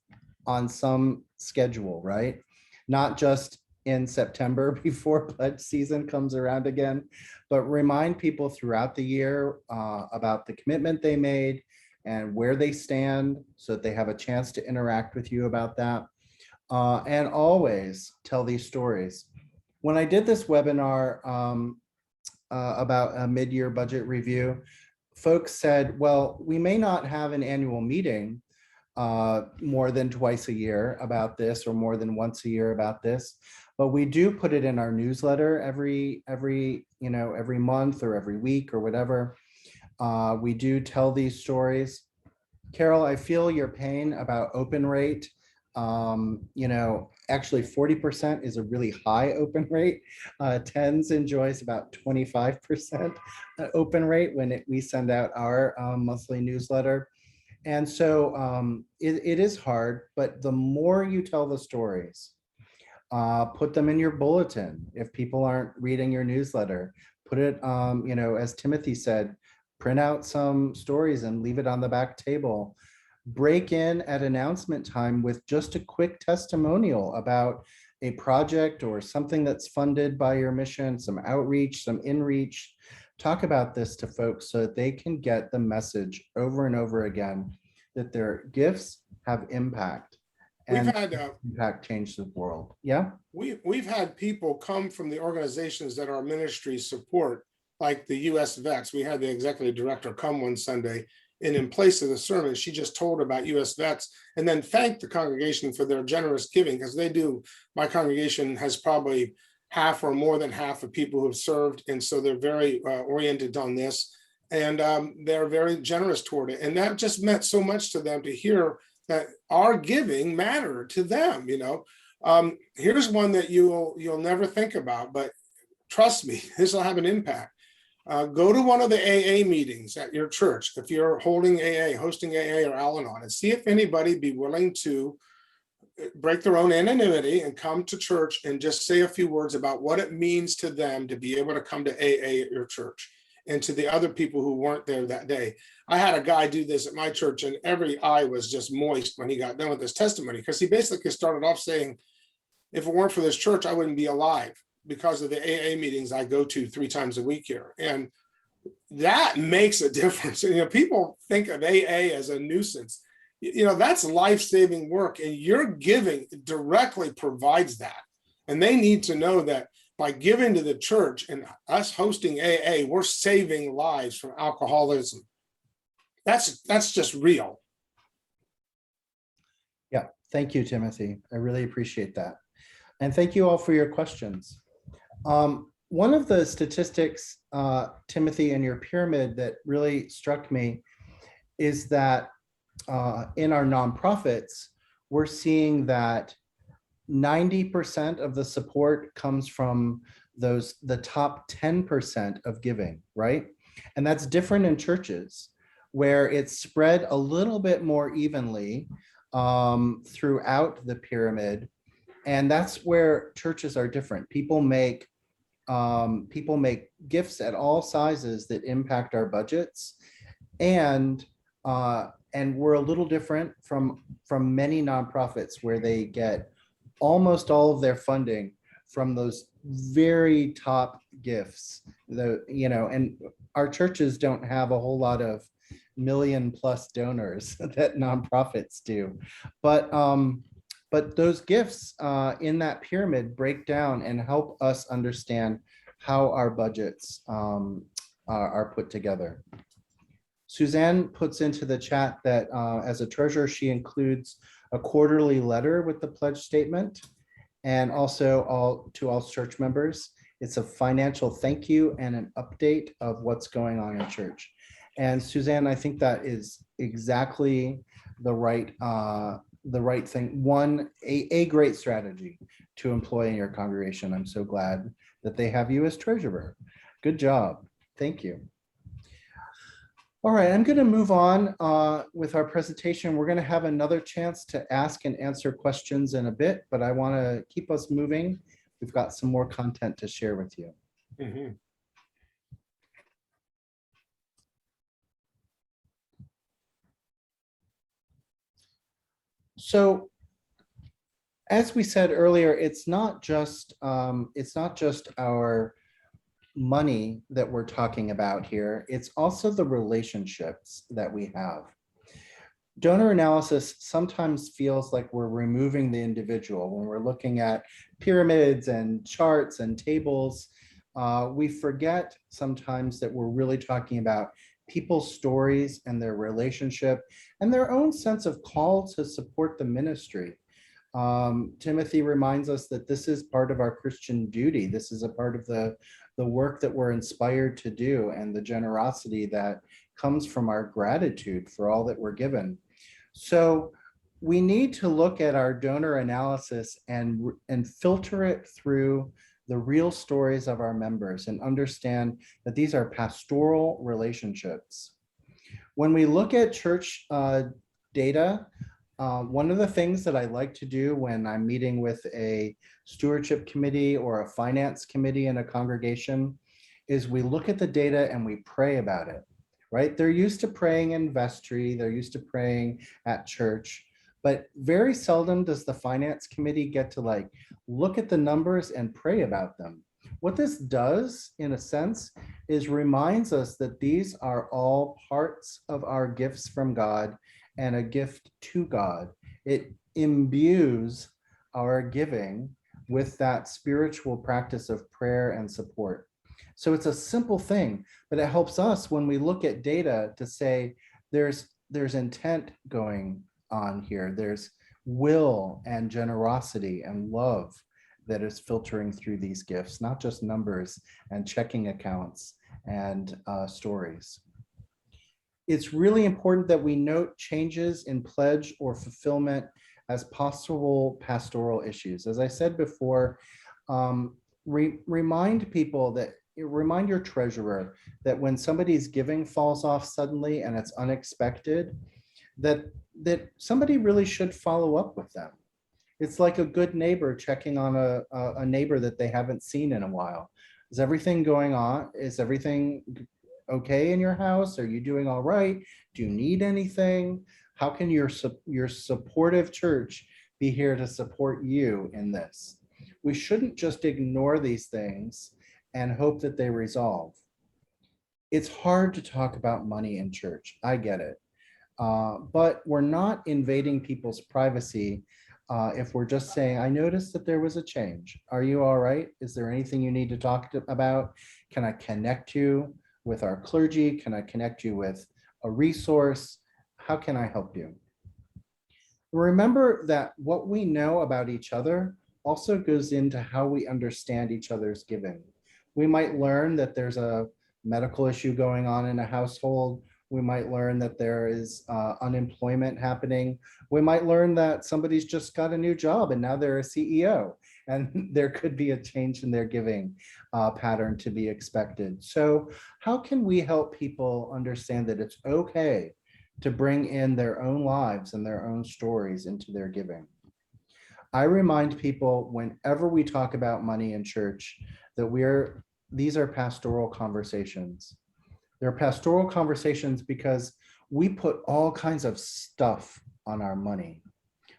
on some schedule, right? Not just in September before pledge season comes around again, but remind people throughout the year about the commitment they made and where they stand, so that they have a chance to interact with you about that. And always tell these stories. When I did this webinar about a mid-year budget review, folks said, well, we may not have an annual meeting more than twice a year about this, or more than once a year about this, but we do put it in our newsletter every month or every week or whatever. We do tell these stories. Carol, I feel your pain about open rate. Actually 40% is a really high open rate. TENS enjoys about 25% open rate when we send out our monthly newsletter. And so it is hard, but the more you tell the stories, put them in your bulletin. If people aren't reading your newsletter, Put it, as Timothy said, print out some stories and leave it on the back table. Break in at announcement time with just a quick testimonial about a project or something that's funded by your mission, some outreach, some inreach. Talk about this to folks so that they can get the message over and over again that their gifts have impact. We've And had impact change the world. Yeah. we've had people come from the organizations that our ministries support, like the U.S. Vets. We had the executive director come one Sunday, and in place of the sermon, she just told about U.S. Vets and then thanked the congregation for their generous giving, because they do. My congregation has probably half or more than half of people who have served, and so they're very oriented on this, and they're very generous toward it. And that just meant so much to them to hear that our giving mattered to them. Here's one that you'll never think about, but trust me, this will have an impact. Go to one of the AA meetings at your church if you're hosting AA or Al-Anon, and see if anybody be willing to break their own anonymity and come to church and just say a few words about what it means to them to be able to come to AA at your church, and to the other people who weren't there that day. I had a guy do this at my church, and every eye was just moist when he got done with his testimony, because he basically started off saying, if it weren't for this church, I wouldn't be alive because of the AA meetings I go to 3 times a week here. And that makes a difference. People think of AA as a nuisance. That's life-saving work, and your giving directly provides that. And they need to know that by giving to the church and us hosting AA, we're saving lives from alcoholism. That's just real. Yeah, thank you, Timothy. I really appreciate that. And thank you all for your questions. One of the statistics, Timothy, in your pyramid that really struck me is that in our nonprofits, we're seeing that 90% of the support comes from the top 10% of giving, right? And that's different in churches, where it's spread a little bit more evenly throughout the pyramid. And that's where churches are different. People make gifts at all sizes that impact our budgets, and we're a little different from many nonprofits, where they get almost all of their funding from those very top gifts. And our churches don't have a whole lot of million+ donors that nonprofits do, but those gifts in that pyramid break down and help us understand how our budgets are put together. Suzanne puts into the chat that as a treasurer, she includes a quarterly letter with the pledge statement, and also to all church members. It's a financial thank you and an update of what's going on in church. And Suzanne, I think that is exactly the right thing. A great strategy to employ in your congregation. I'm so glad that they have you as treasurer. Good job. Thank you. All right, I'm going to move on with our presentation. We're going to have another chance to ask and answer questions in a bit, but I want to keep us moving. We've got some more content to share with you. Mm-hmm. So, as we said earlier, it's not just our money that we're talking about here. It's also the relationships that we have. Donor analysis sometimes feels like we're removing the individual when we're looking at pyramids and charts and tables. We forget sometimes that we're really talking about people's stories and their relationship and their own sense of call to support the ministry. Timothy reminds us that this is part of our Christian duty. This is a part of the work that we're inspired to do, and the generosity that comes from our gratitude for all that we're given. So we need to look at our donor analysis and filter it through the real stories of our members and understand that these are pastoral relationships. When we look at church data, one of the things that I like to do when I'm meeting with a stewardship committee or a finance committee in a congregation is we look at the data and we pray about it, right? They're used to praying in vestry, they're used to praying at church, but very seldom does the finance committee get to like look at the numbers and pray about them. What this does, in a sense, is reminds us that these are all parts of our gifts from God and a gift to God. It imbues our giving with that spiritual practice of prayer and support. So it's a simple thing, but it helps us when we look at data to say there's intent going on here. There's will and generosity and love that is filtering through these gifts, not just numbers and checking accounts and stories. It's really important that we note changes in pledge or fulfillment as possible pastoral issues. As I said before, remind people that, remind your treasurer that when somebody's giving falls off suddenly and it's unexpected, that somebody really should follow up with them. It's like a good neighbor checking on a neighbor that they haven't seen in a while. Is everything going on? Is everything okay in your house? Are you doing all right? Do you need anything? How can your supportive church be here to support you in this? We shouldn't just ignore these things and hope that they resolve. It's hard to talk about money in church. I get it. But we're not invading people's privacy if we're just saying, I noticed that there was a change. Are you all right? Is there anything you need to talk about? Can I connect you with our clergy? Can I connect you with a resource? How can I help you? Remember that what we know about each other also goes into how we understand each other's giving. We might learn that there's a medical issue going on in a household. We might learn that there is unemployment happening. We might learn that somebody's just got a new job and now they're a CEO, and there could be a change in their giving pattern to be expected. So how can we help people understand that it's okay to bring in their own lives and their own stories into their giving? I remind people whenever we talk about money in church that these are pastoral conversations. They're pastoral conversations because we put all kinds of stuff on our money.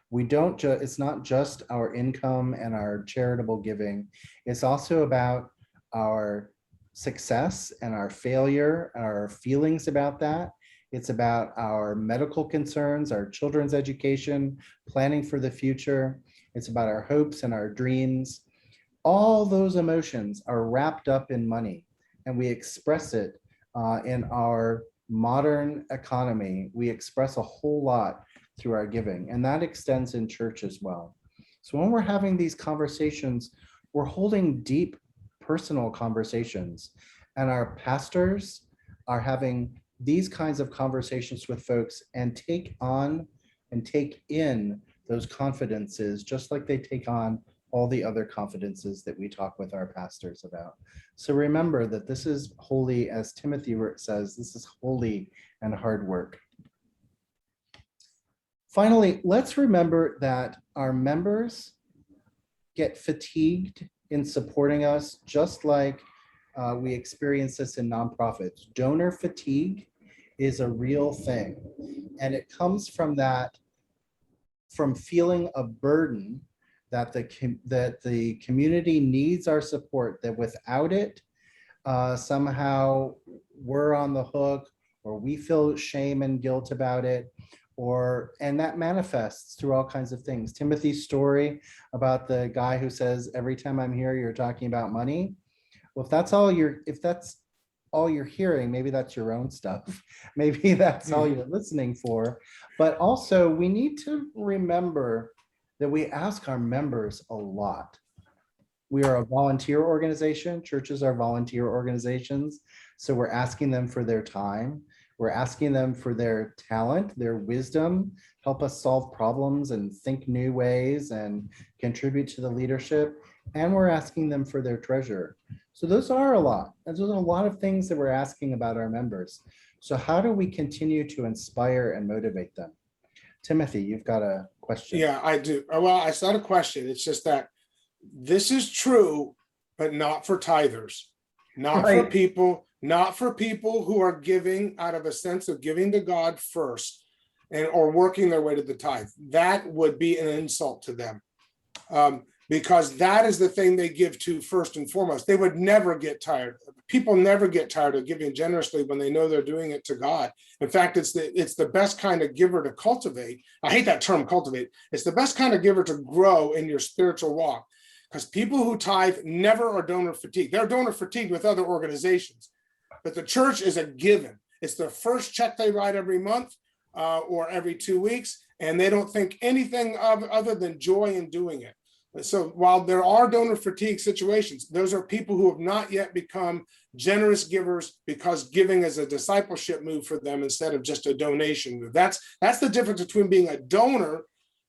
We don't just, it's not just our income and our charitable giving. It's also about our success and our failure, our feelings about that. It's about our medical concerns, our children's education, planning for the future. It's about our hopes and our dreams. All those emotions are wrapped up in money, and we express it in our modern economy. We express a whole lot through our giving, and that extends in church as well. So when we're having these conversations, we're holding deep personal conversations, and our pastors are having these kinds of conversations with folks and take on and take in those confidences, just like they take on all the other confidences that we talk with our pastors about. So remember that this is holy, as Timothy says, this is holy and hard work. Finally, let's remember that our members get fatigued in supporting us, just like we experience this in nonprofits. Donor fatigue is a real thing, and it comes from feeling a burden that the community needs our support, that without it, somehow we're on the hook, or we feel shame and guilt about it, and that manifests through all kinds of things. Timothy's story about the guy who says, every time I'm here, you're talking about money. Well, if that's all you're hearing, maybe that's your own stuff. Maybe that's all you're listening for. But also we need to remember that we ask our members a lot. We are a volunteer organization. Churches are volunteer organizations. So we're asking them for their time. We're asking them for their talent, their wisdom, help us solve problems and think new ways and contribute to the leadership. And we're asking them for their treasure. So those are a lot. And those are a lot of things that we're asking about our members. So how do we continue to inspire and motivate them? Timothy, you've got a question. Yeah, I do. Well, it's not a question. It's just that this is true, but not for tithers. not for people, not for people who are giving out of a sense of giving to God first and or working their way to the tithe. That would be an insult to them. Because that is the thing they give to first and foremost. They would never get tired. People never get tired of giving generously when they know they're doing it to God. In fact, it's the best kind of giver to cultivate. I hate that term, cultivate. It's the best kind of giver to grow in your spiritual walk, because people who tithe never are donor fatigued. They're donor fatigued with other organizations, but the church is a given. It's the first check they write every month or every 2 weeks, and they don't think anything of other than joy in doing it. So while there are donor fatigue situations, those are people who have not yet become generous givers because giving is a discipleship move for them instead of just a donation move. That's the difference between being a donor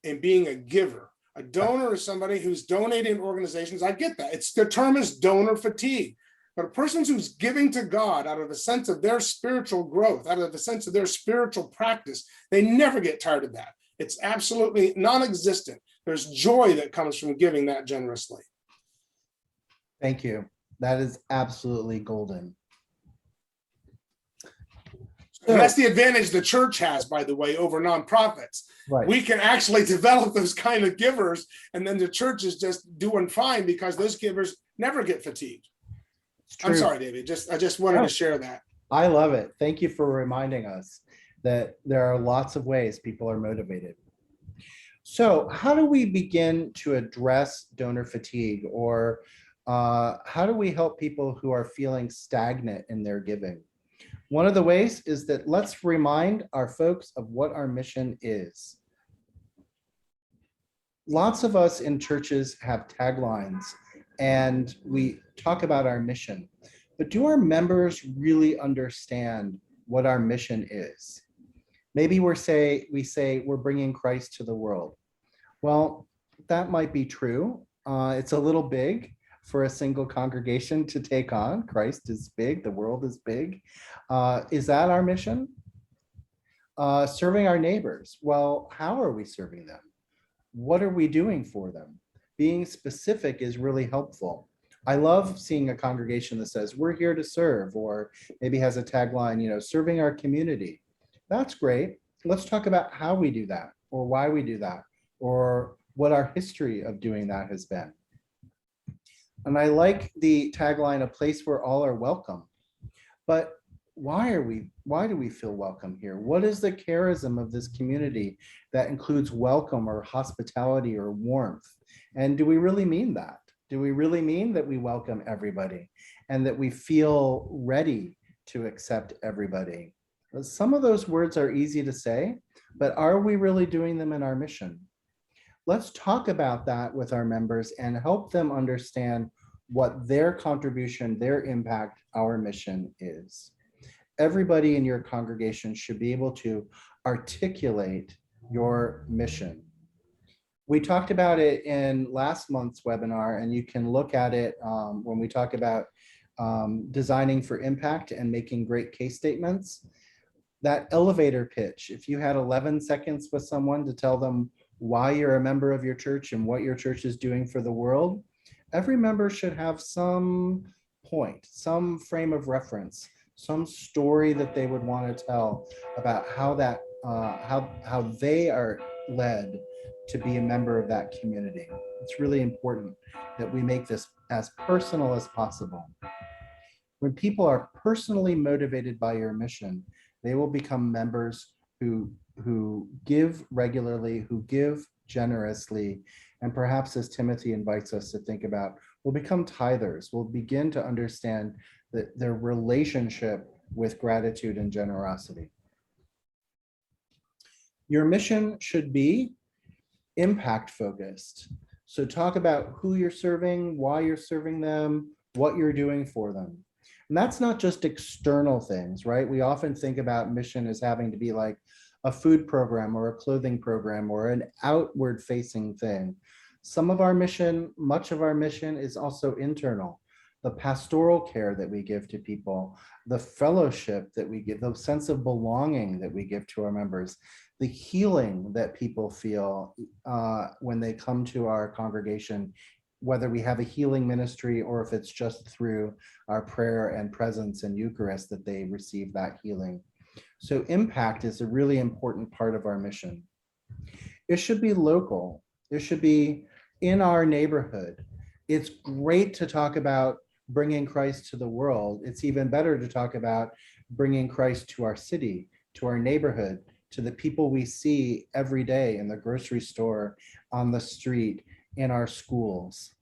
and being a giver. A donor is somebody who's donating to organizations. I get that. The term is donor fatigue. But a person who's giving to God out of a sense of their spiritual growth, out of the sense of their spiritual practice, they never get tired of that. It's absolutely non-existent. There's joy that comes from giving that generously. Thank you. That is absolutely golden. And that's the advantage the church has, by the way, over nonprofits. Right. We can actually develop those kind of givers, and then the church is just doing fine because those givers never get fatigued. I'm sorry, David. I just wanted to share that. I love it. Thank you for reminding us that there are lots of ways people are motivated. So how do we begin to address donor fatigue, or how do we help people who are feeling stagnant in their giving? One of the ways is that let's remind our folks of what our mission is. Lots of us in churches have taglines and we talk about our mission, but do our members really understand what our mission is? Maybe we say we're bringing Christ to the world. Well, that might be true. It's a little big for a single congregation to take on. Christ is big, the world is big. Is that our mission? Serving our neighbors. Well, how are we serving them? What are we doing for them? Being specific is really helpful. I love seeing a congregation that says, we're here to serve, or maybe has a tagline, serving our community. That's great. Let's talk about how we do that, or why we do that, or what our history of doing that has been. And I like the tagline, a place where all are welcome. But why do we feel welcome here? What is the charism of this community that includes welcome or hospitality or warmth? And do we really mean that? Do we really mean that we welcome everybody and that we feel ready to accept everybody? Some of those words are easy to say, but are we really doing them in our mission? Let's talk about that with our members and help them understand what their contribution, their impact, our mission is. Everybody in your congregation should be able to articulate your mission. We talked about it in last month's webinar, and you can look at it when we talk about designing for impact and making great case statements. That elevator pitch, if you had 11 seconds with someone to tell them why you're a member of your church and what your church is doing for the world, every member should have some point, some frame of reference, some story that they would want to tell about how that how they are led to be a member of that community. It's really important that we make this as personal as possible. When people are personally motivated by your mission, they will become members who give regularly, who give generously, and perhaps, as Timothy invites us to think about, will become tithers, will begin to understand that their relationship with gratitude and generosity. Your mission should be impact focused. So talk about who you're serving, why you're serving them, what you're doing for them. And that's not just external things, right? We often think about mission as having to be like a food program or a clothing program or an outward facing thing. Some of our mission, much of our mission is also internal. The pastoral care that we give to people, the fellowship that we give, the sense of belonging that we give to our members, the healing that people feel when they come to our congregation whether we have a healing ministry or if it's just through our prayer and presence and Eucharist that they receive that healing. So impact is a really important part of our mission. It should be local. It should be in our neighborhood. It's great to talk about bringing Christ to the world. It's even better to talk about bringing Christ to our city, to our neighborhood, to the people we see every day in the grocery store, on the street, in our schools.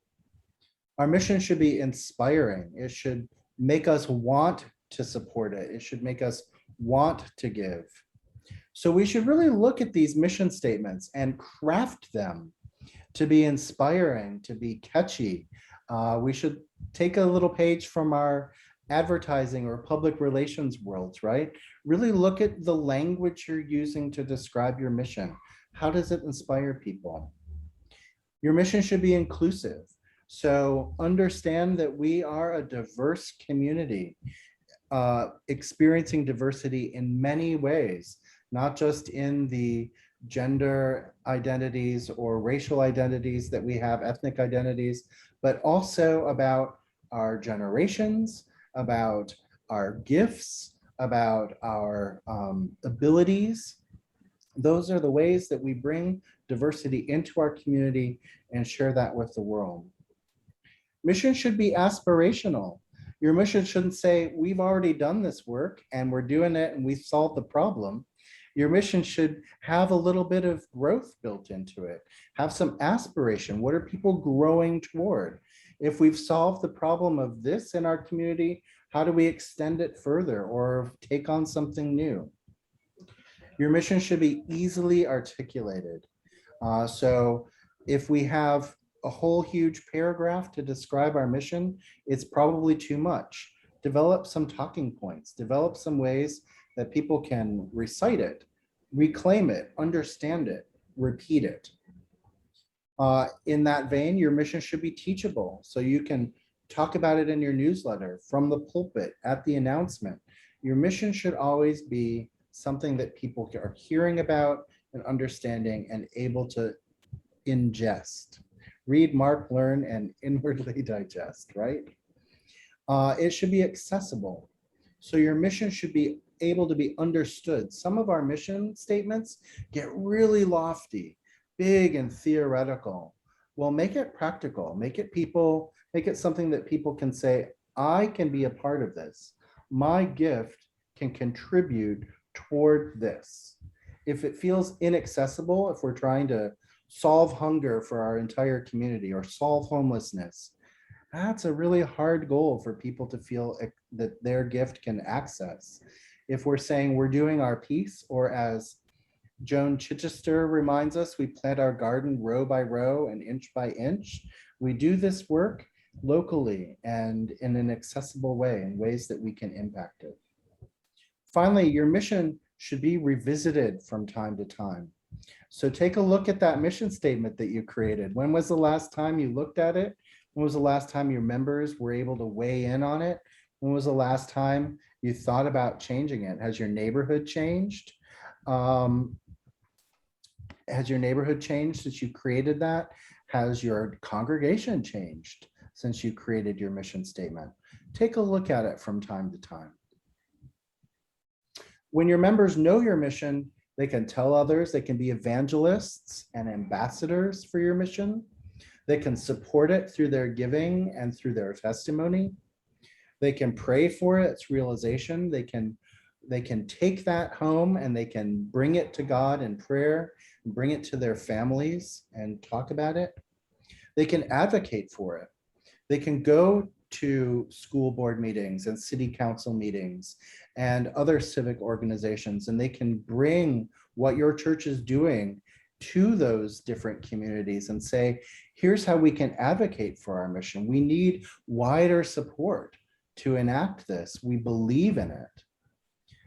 Our mission should be inspiring. It should make us want to support it. It should make us want to give. So we should really look at these mission statements and craft them to be inspiring, to be catchy. We should take a little page from our advertising or public relations worlds, right? Really look at the language you're using to describe your mission. How does it inspire people? Your mission should be inclusive. So understand that we are a diverse community, experiencing diversity in many ways, not just in the gender identities or racial identities that we have, ethnic identities, but also about our generations, about our gifts, about our abilities. Those are the ways that we bring diversity into our community and share that with the world. Mission should be aspirational. Your mission shouldn't say, we've already done this work and we're doing it and we've solved the problem. Your mission should have a little bit of growth built into it. Have some aspiration. What are people growing toward? If we've solved the problem of this in our community, how do we extend it further or take on something new? Your mission should be easily articulated. So if we have a whole huge paragraph to describe our mission, it's probably too much. Develop some talking points, develop some ways that people can recite it, reclaim it, understand it, repeat it. In that vein, your mission should be teachable. So you can talk about it in your newsletter, from the pulpit, at the announcement. Your mission should always be something that people are hearing about and understanding and able to ingest. Read, mark, learn, and inwardly digest, right? It should be accessible. So your mission should be able to be understood. Some of our mission statements get really lofty, big and theoretical. Well, make it practical, make it something that people can say, I can be a part of this. My gift can contribute toward this. If it feels inaccessible, if we're trying to solve hunger for our entire community or solve homelessness, that's a really hard goal for people to feel that their gift can access. If we're saying we're doing our piece, or as Joan Chichester reminds us, we plant our garden row by row and inch by inch. We do this work locally and in an accessible way, in ways that we can impact it. Finally, your mission should be revisited from time to time. So take a look at that mission statement that you created. When was the last time you looked at it? When was the last time your members were able to weigh in on it? When was the last time you thought about changing it? Has your neighborhood changed? Has your neighborhood changed since you created that? Has your congregation changed since you created your mission statement? Take a look at it from time to time. When your members know your mission, they can tell others, they can be evangelists and ambassadors for your mission. They can support it through their giving and through their testimony. They can pray for its realization. They can take that home and they can bring it to God in prayer, and bring it to their families and talk about it. They can advocate for it. They can go to school board meetings and city council meetings and other civic organizations, and they can bring what your church is doing to those different communities and say, here's how we can advocate for our mission. We need wider support to enact this. We believe in it.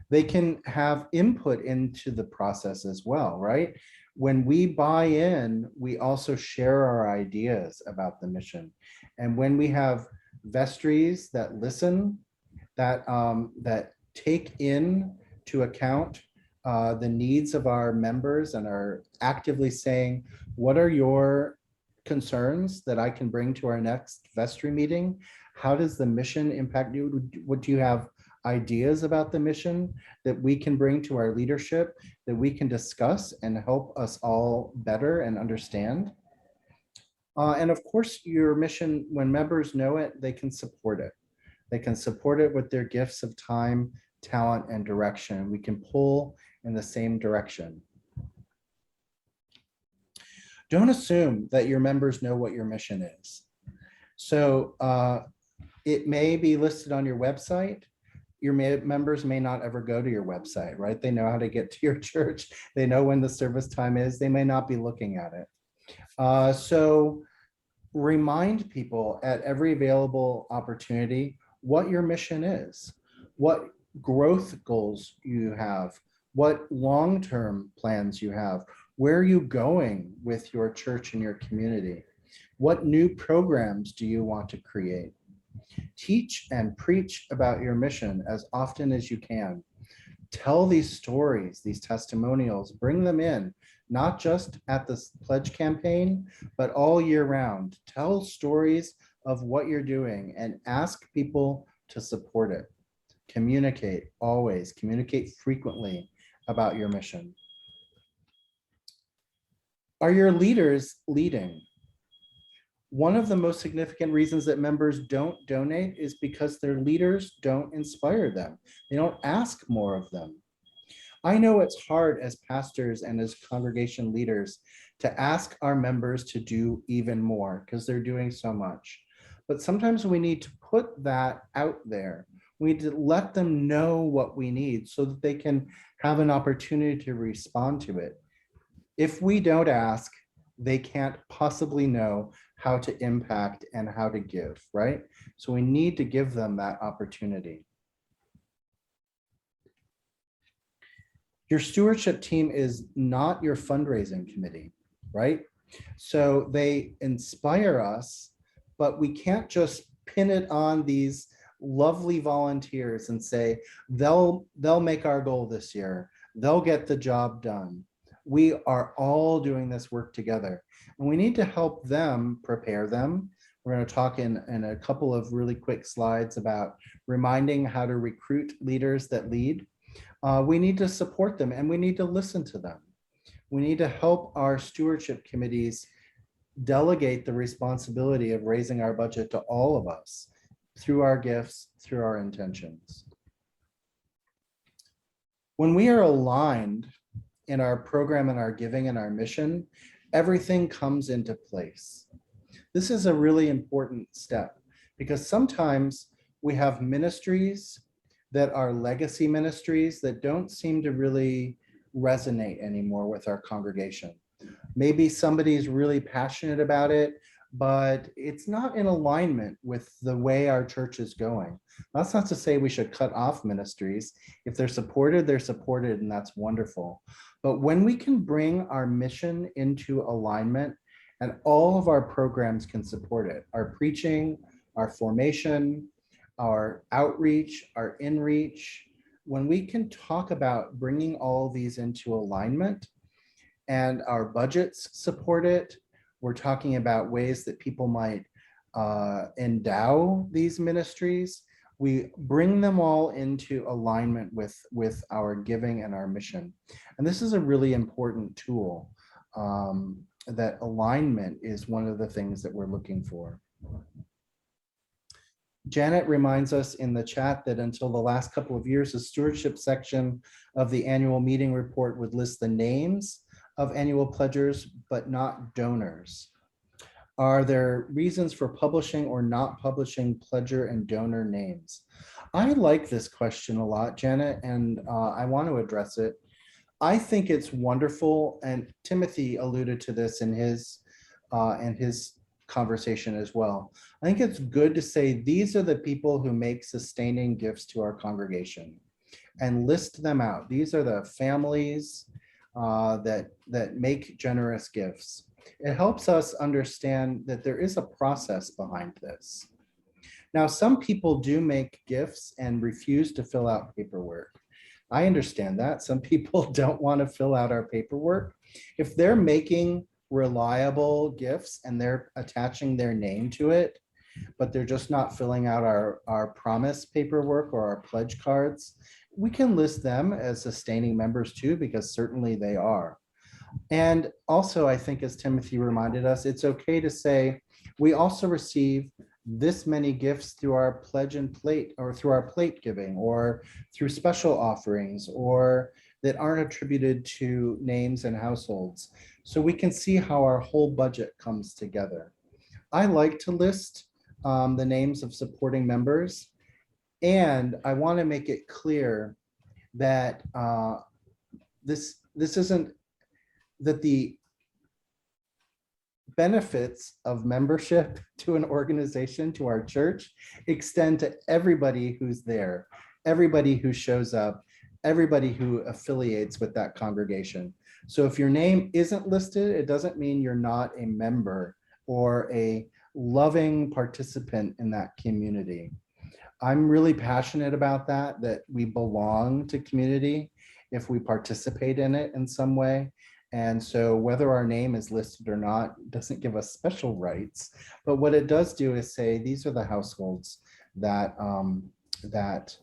They can have input into the process as well, right? When we buy in, we also share our ideas about the mission. And when we have vestries that listen, that take in to account the needs of our members and are actively saying, what are your concerns that I can bring to our next vestry meeting? How does the mission impact you? Would you have ideas about the mission that we can bring to our leadership, that we can discuss and help us all better and understand? And of course, your mission, when members know it, they can support it. They can support it with their gifts of time, talent, and direction. We can pull in the same direction. Don't assume that your members know what your mission is. So it may be listed on your website. Your members may not ever go to your website, right? They know how to get to your church. They know when the service time is. They may not be looking at it. So remind people at every available opportunity what your mission is, what growth goals you have, what long-term plans you have, where are you going with your church and your community, what new programs do you want to create. Teach and preach about your mission as often as you can. Tell these stories, these testimonials, bring them in, not just at the pledge campaign, but all year round. Tell stories of what you're doing and ask people to support it. Communicate always, communicate frequently about your mission. Are your leaders leading? One of the most significant reasons that members don't donate is because their leaders don't inspire them. They don't ask more of them. I know it's hard as pastors and as congregation leaders to ask our members to do even more because they're doing so much. But sometimes we need to put that out there. We need to let them know what we need so that they can have an opportunity to respond to it. If we don't ask, they can't possibly know how to impact and how to give, right? So we need to give them that opportunity. Your stewardship team is not your fundraising committee, right? So they inspire us, but we can't just pin it on these lovely volunteers and say, they'll make our goal this year. They'll get the job done. We are all doing this work together, and we need to help them, prepare them. We're going to talk in a couple of really quick slides about reminding how to recruit leaders that lead. We need to support them and we need to listen to them. We need to help our stewardship committees delegate the responsibility of raising our budget to all of us through our gifts, through our intentions. When we are aligned in our program and our giving and our mission, everything comes into place. This is a really important step because sometimes we have ministries that are legacy ministries that don't seem to really resonate anymore with our congregation. Maybe somebody's really passionate about it, but it's not in alignment with the way our church is going. That's not to say we should cut off ministries. If they're supported, and that's wonderful. But when we can bring our mission into alignment and all of our programs can support it, our preaching, our formation, our outreach, our inreach, when we can talk about bringing all these into alignment and our budgets support it, we're talking about ways that people might endow these ministries. We bring them all into alignment with our giving and our mission. And this is a really important tool. That alignment is one of the things that we're looking for. Janet reminds us in the chat that until the last couple of years, the stewardship section of the annual meeting report would list the names of annual pledgers, but not donors. Are there reasons for publishing or not publishing pledger and donor names? I like this question a lot, Janet, and I want to address it. I think it's wonderful, and Timothy alluded to this in his conversation as well. I think it's good to say these are the people who make sustaining gifts to our congregation and list them out. These are the families that make generous gifts. It helps us understand that there is a process behind this. Now, some people do make gifts and refuse to fill out paperwork. I understand that. Some people don't want to fill out our paperwork. If they're making reliable gifts and they're attaching their name to it, but they're just not filling out our promise paperwork or our pledge cards, we can list them as sustaining members too, because certainly they are. And also, I think as Timothy reminded us, it's okay to say, we also receive this many gifts through our pledge and plate, or through our plate giving, or through special offerings, or that aren't attributed to names and households. So we can see how our whole budget comes together. I like to list the names of supporting members, and I want to make it clear that this isn't that the benefits of membership to an organization, to our church, extend to everybody who's there, everybody who shows up, everybody who affiliates with that congregation. So if your name isn't listed, it doesn't mean you're not a member or a loving participant in that community. I'm really passionate about that we belong to community if we participate in it in some way. And so whether our name is listed or not doesn't give us special rights, but what it does do is say, these are the households that, that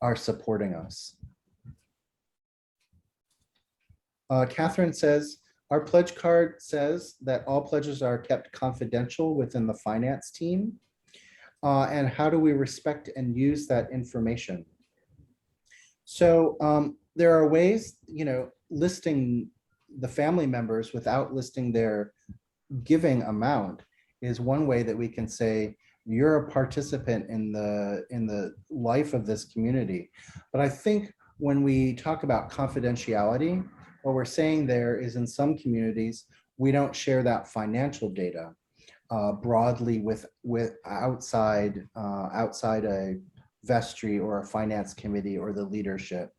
are supporting us. Catherine says, our pledge card says that all pledges are kept confidential within the finance team. And how do we respect and use that information? So there are ways, listing the family members without listing their giving amount is one way that we can say, you're a participant in the life of this community. But I think when we talk about confidentiality, what we're saying there is, in some communities, we don't share that financial data broadly with outside a vestry or a finance committee or the leadership.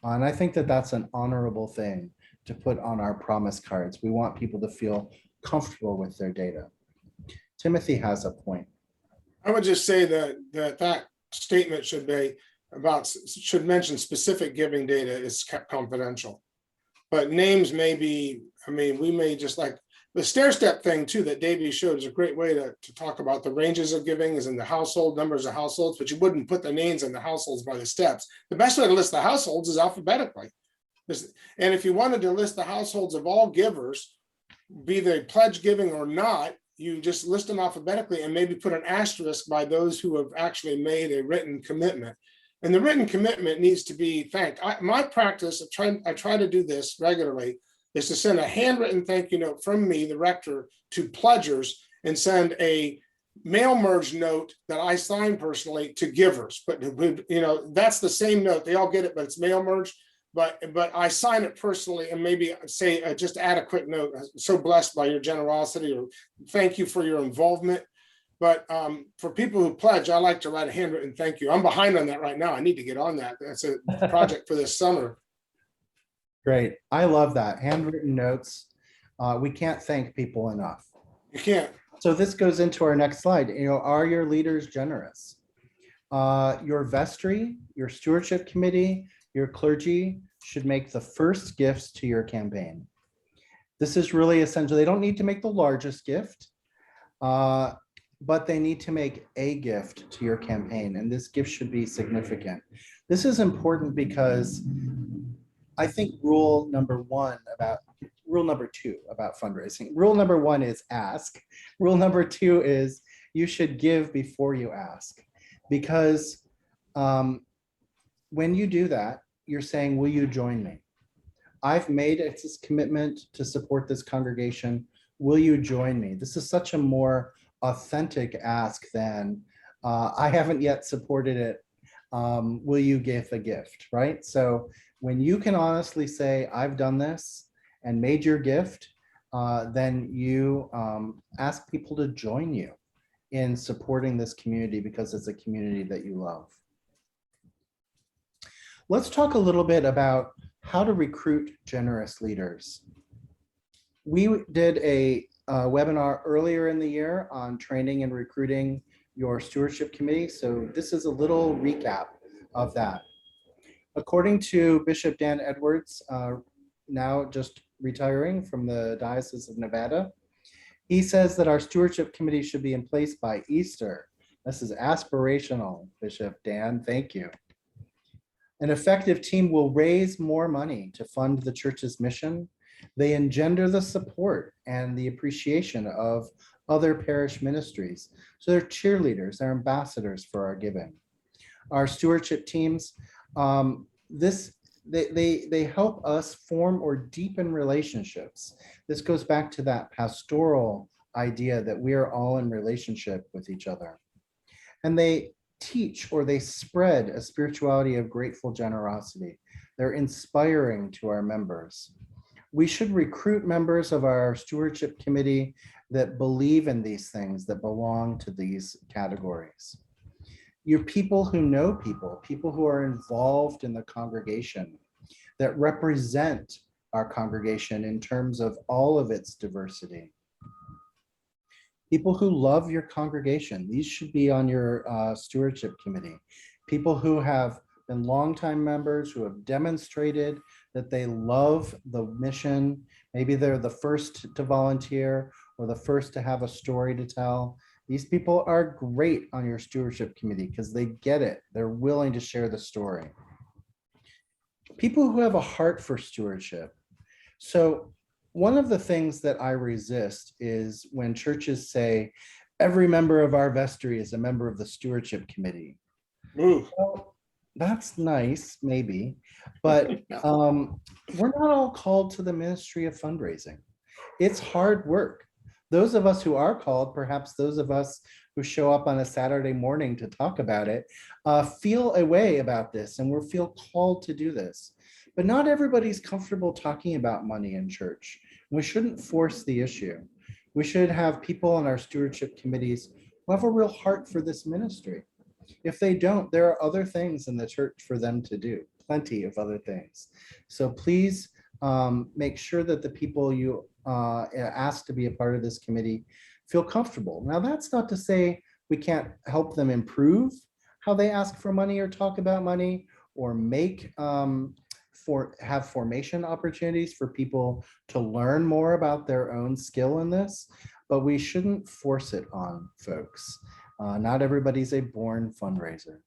And I think that that's an honorable thing to put on our promise cards. We want people to feel comfortable with their data. Timothy has a point. I would just say that statement should mention specific giving data is kept confidential. But names may be, we may just, like the stair step thing too, that Davey showed, is a great way to talk about the ranges of giving is in the household, numbers of households, but you wouldn't put the names in the households by the steps. The best way to list the households is alphabetically. And if you wanted to list the households of all givers, be they pledge giving or not, you just list them alphabetically and maybe put an asterisk by those who have actually made a written commitment. And the written commitment needs to be thanked. My practice, I try to do this regularly, is to send a handwritten thank you note from me, the rector, to pledgers, and send a mail merge note that I sign personally to givers. But that's the same note. They all get it, but it's mail merge. But I sign it personally and maybe say, just add a quick note, so blessed by your generosity, or thank you for your involvement. But for people who pledge, I like to write a handwritten thank you. I'm behind on that right now. I need to get on that. That's a project for this summer. Great. I love that. Handwritten notes. We can't thank people enough. You can't. So this goes into our next slide. Are your leaders generous? Your vestry, your stewardship committee, your clergy should make the first gifts to your campaign. This is really essential. They don't need to make the largest gift, but they need to make a gift to your campaign, and this gift should be significant. This is important because I think rule number two about fundraising. Rule number one is ask. Rule number two is you should give before you ask, because when you do that, you're saying, will you join me? I've made this commitment to support this congregation. Will you join me? This is such a more authentic ask than I haven't yet supported it. Will you give a gift, right? So when you can honestly say, I've done this and made your gift, then you ask people to join you in supporting this community because it's a community that you love. Let's talk a little bit about how to recruit generous leaders. We did a webinar earlier in the year on training and recruiting your stewardship committee. So this is a little recap of that. According to Bishop Dan Edwards, now just retiring from the Diocese of Nevada. He says that our stewardship committee should be in place by Easter. This is aspirational, Bishop Dan. Thank you. An effective team will raise more money to fund the church's mission. They engender the support and the appreciation of other parish ministries. So they're cheerleaders, they're ambassadors for our giving. Our stewardship teams, they help us form or deepen relationships. This goes back to that pastoral idea that we are all in relationship with each other. And they teach or they spread a spirituality of grateful generosity. They're inspiring to our members. We should recruit members of our stewardship committee that believe in these things, that belong to these categories. You're people who know people who are involved in the congregation, that represent our congregation in terms of all of its diversity. People who love your congregation, these should be on your stewardship committee. People who have been longtime members, who have demonstrated that they love the mission. Maybe they're the first to volunteer or the first to have a story to tell. These people are great on your stewardship committee because they get it. They're willing to share the story. People who have a heart for stewardship. So one of the things that I resist is when churches say, every member of our vestry is a member of the stewardship committee. Well, that's nice, maybe, but we're not all called to the ministry of fundraising. It's hard work. Those of us who are called, perhaps those of us who show up on a Saturday morning to talk about it, feel a way about this and we feel called to do this. But not everybody's comfortable talking about money in church. We shouldn't force the issue. We should have people on our stewardship committees who have a real heart for this ministry. If they don't, there are other things in the church for them to do, plenty of other things. So please make sure that the people you ask to be a part of this committee feel comfortable. Now, that's not to say we can't help them improve how they ask for money or talk about money, or make have formation opportunities for people to learn more about their own skill in this, but we shouldn't force it on folks. Not everybody's a born fundraiser.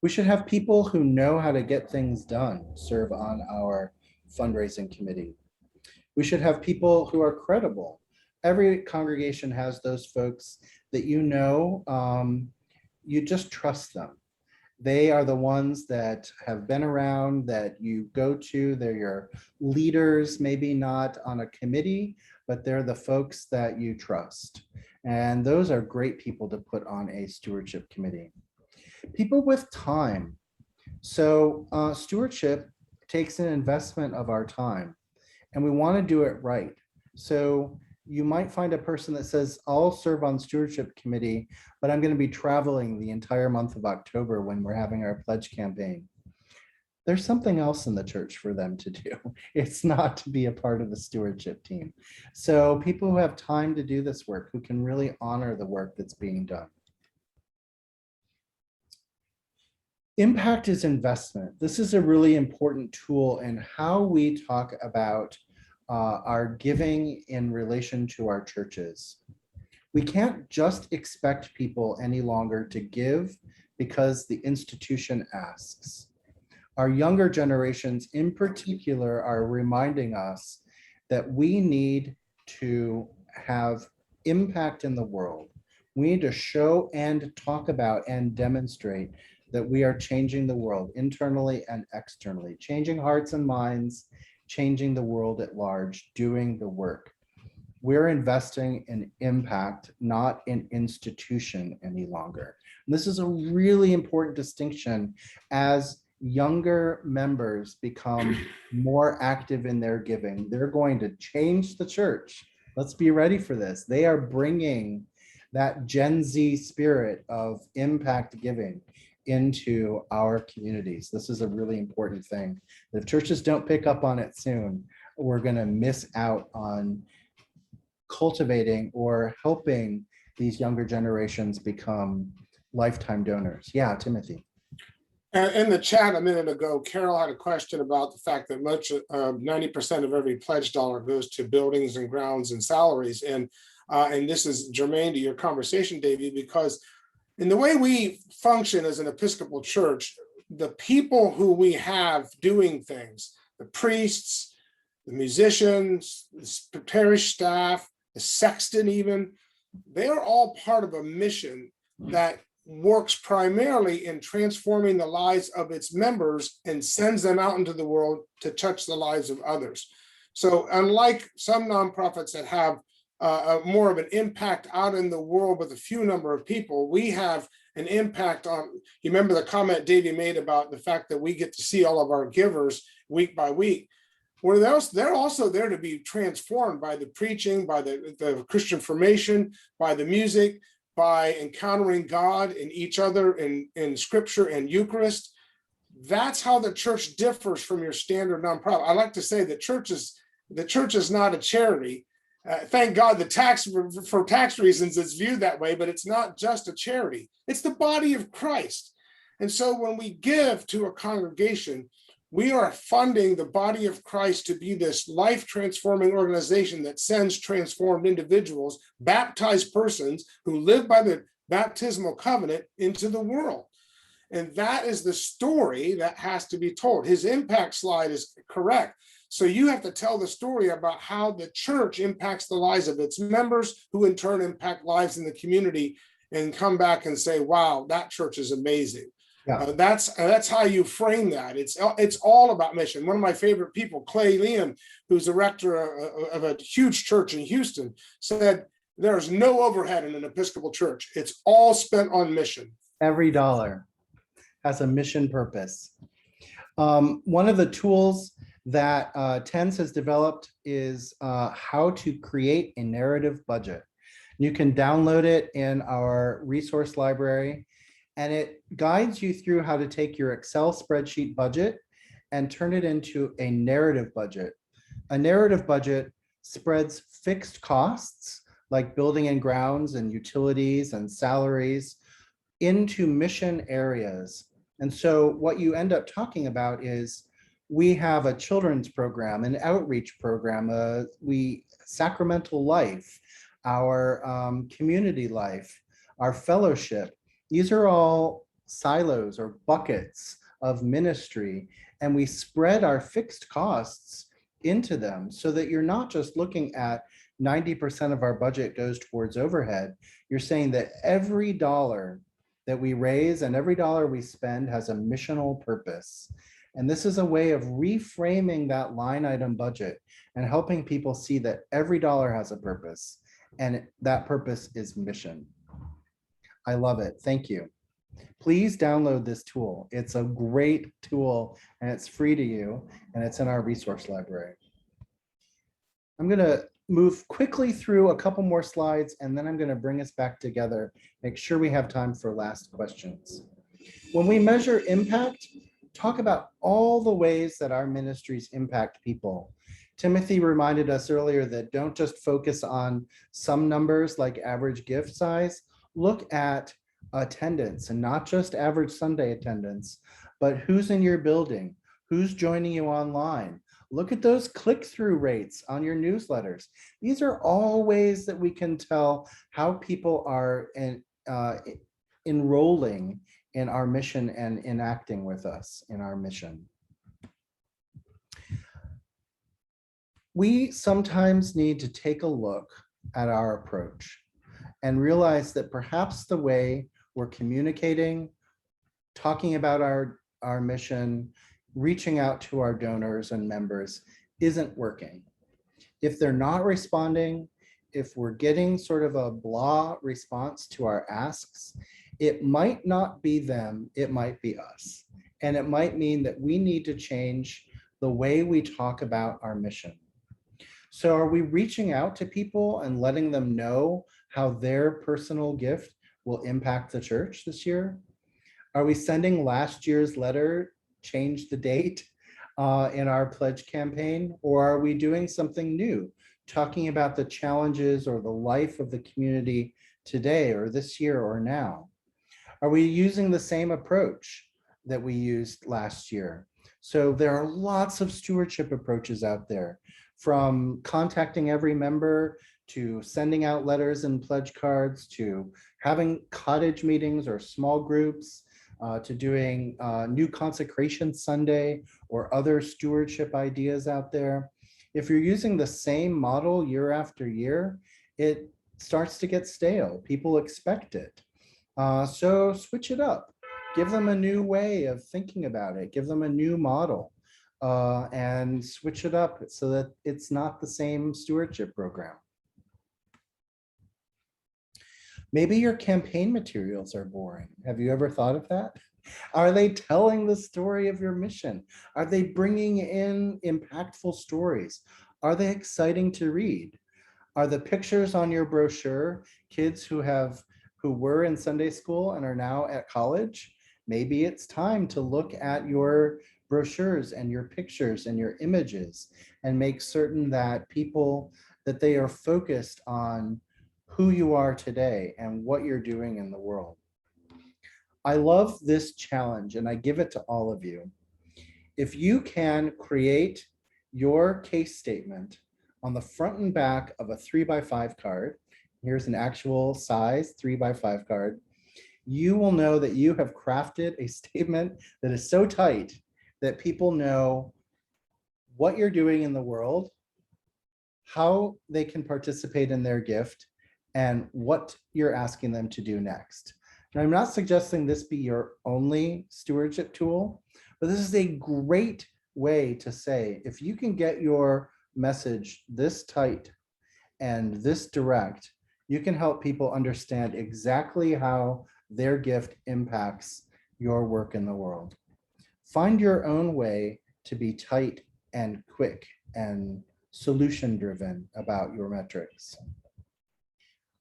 We should have people who know how to get things done serve on our fundraising committee. We should have people who are credible. Every congregation has those folks that you know, you just trust them. They are the ones that have been around, that you go to. They're your leaders, maybe not on a committee, but they're the folks that you trust. And those are great people to put on a stewardship committee. People with time. So stewardship takes an investment of our time, and we want to do it right. So you might find a person that says, I'll serve on stewardship committee, but I'm going to be traveling the entire month of October when we're having our pledge campaign. There's something else in the church for them to do. It's not to be a part of the stewardship team. So people who have time to do this work, who can really honor the work that's being done. Impact is investment. This is a really important tool in how we talk about our giving in relation to our churches. We can't just expect people any longer to give because the institution asks. Our younger generations in particular are reminding us that we need to have impact in the world. We need to show and talk about and demonstrate that we are changing the world internally and externally, changing hearts and minds, changing the world at large, doing the work. We're investing in impact, not in institution any longer. And this is a really important distinction as younger members become more active in their giving. They're going to change the church. Let's be ready for this. They are bringing that Gen Z spirit of impact giving into our communities. This is a really important thing. If churches don't pick up on it soon, we're going to miss out on cultivating or helping these younger generations become lifetime donors. Yeah, Timothy. In the chat a minute ago, Carol had a question about the fact that 90% of every pledge dollar goes to buildings and grounds and salaries. And this is germane to your conversation, Davey, because in the way we function as an Episcopal church, the people who we have doing things, the priests, the musicians, the parish staff, the sexton even, they are all part of a mission that works primarily in transforming the lives of its members and sends them out into the world to touch the lives of others. So unlike some nonprofits that have more of an impact out in the world with a few number of people, we have an impact on, you remember the comment Davey made about the fact that we get to see all of our givers week by week. Well, they're also there to be transformed by the preaching, by the Christian formation, by the music, by encountering God in each other in scripture and Eucharist. That's how the church differs from your standard nonprofit. I like to say that the church is not a charity. Thank God for tax reasons it's viewed that way, but it's not just a charity. It's the body of Christ. And so when we give to a congregation, we are funding the body of Christ to be this life-transforming organization that sends transformed individuals, baptized persons who live by the baptismal covenant into the world. And that is the story that has to be told. His impact slide is correct. So you have to tell the story about how the church impacts the lives of its members, who in turn impact lives in the community, and come back and say, wow, that church is amazing. Yeah. That's how you frame that. It's all about mission. One of my favorite people, Clay Liam, who's the rector of a huge church in Houston, said there's no overhead in an Episcopal church. It's all spent on mission. Every dollar has a mission purpose. One of the tools that TENS has developed is how to create a narrative budget. You can download it in our resource library, and it guides you through how to take your Excel spreadsheet budget and turn it into a narrative budget. A narrative budget spreads fixed costs like building and grounds and utilities and salaries into mission areas. And so what you end up talking about is we have a children's program, an outreach program, sacramental life, our community life, our fellowship. These are all silos or buckets of ministry, and we spread our fixed costs into them so that you're not just looking at 90% of our budget goes towards overhead. You're saying that every dollar that we raise and every dollar we spend has a missional purpose. And this is a way of reframing that line item budget and helping people see that every dollar has a purpose, and that purpose is mission. I love it. Thank you. Please download this tool. It's a great tool and it's free to you, and it's in our resource library. I'm going to move quickly through a couple more slides, and then I'm going to bring us back together, make sure we have time for last questions. When we measure impact, talk about all the ways that our ministries impact people. Timothy reminded us earlier that don't just focus on some numbers like average gift size. Look at attendance, and not just average Sunday attendance, but who's in your building, who's joining you online. Look at those click-through rates on your newsletters. These are all ways that we can tell how people are enrolling in our mission and enacting with us in our mission. We sometimes need to take a look at our approach and realize that perhaps the way we're communicating, talking about our mission, reaching out to our donors and members isn't working. If they're not responding, if we're getting sort of a blah response to our asks, it might not be them, it might be us. And it might mean that we need to change the way we talk about our mission. So are we reaching out to people and letting them know how their personal gift will impact the church this year? Are we sending last year's letter, change the date in our pledge campaign? Or are we doing something new, talking about the challenges or the life of the community today or this year or now? Are we using the same approach? that we used last year. So there are lots of stewardship approaches out there, from contacting every member to sending out letters and pledge cards to having cottage meetings or small groups, to doing new consecration Sunday or other stewardship ideas out there. If you're using the same model year after year, it starts to get stale. People expect it. So switch it up. Give them a new way of thinking about it. Give them a new model, and switch it up so that it's not the same stewardship program. Maybe your campaign materials are boring. Have you ever thought of that? Are they telling the story of your mission? Are they bringing in impactful stories? Are they exciting to read? Are the pictures on your brochure kids who were in Sunday school and are now at college? Maybe it's time to look at your brochures and your pictures and your images and make certain that they are focused on who you are today and what you're doing in the world. I love this challenge and I give it to all of you. If you can create your case statement on the front and back of a 3x5 card, here's an actual size 3x5 card, you will know that you have crafted a statement that is so tight that people know what you're doing in the world, how they can participate in their gift, and what you're asking them to do next. Now, I'm not suggesting this be your only stewardship tool, but this is a great way to say, if you can get your message this tight and this direct, you can help people understand exactly how their gift impacts your work in the world. Find your own way to be tight and quick and solution-driven about your metrics.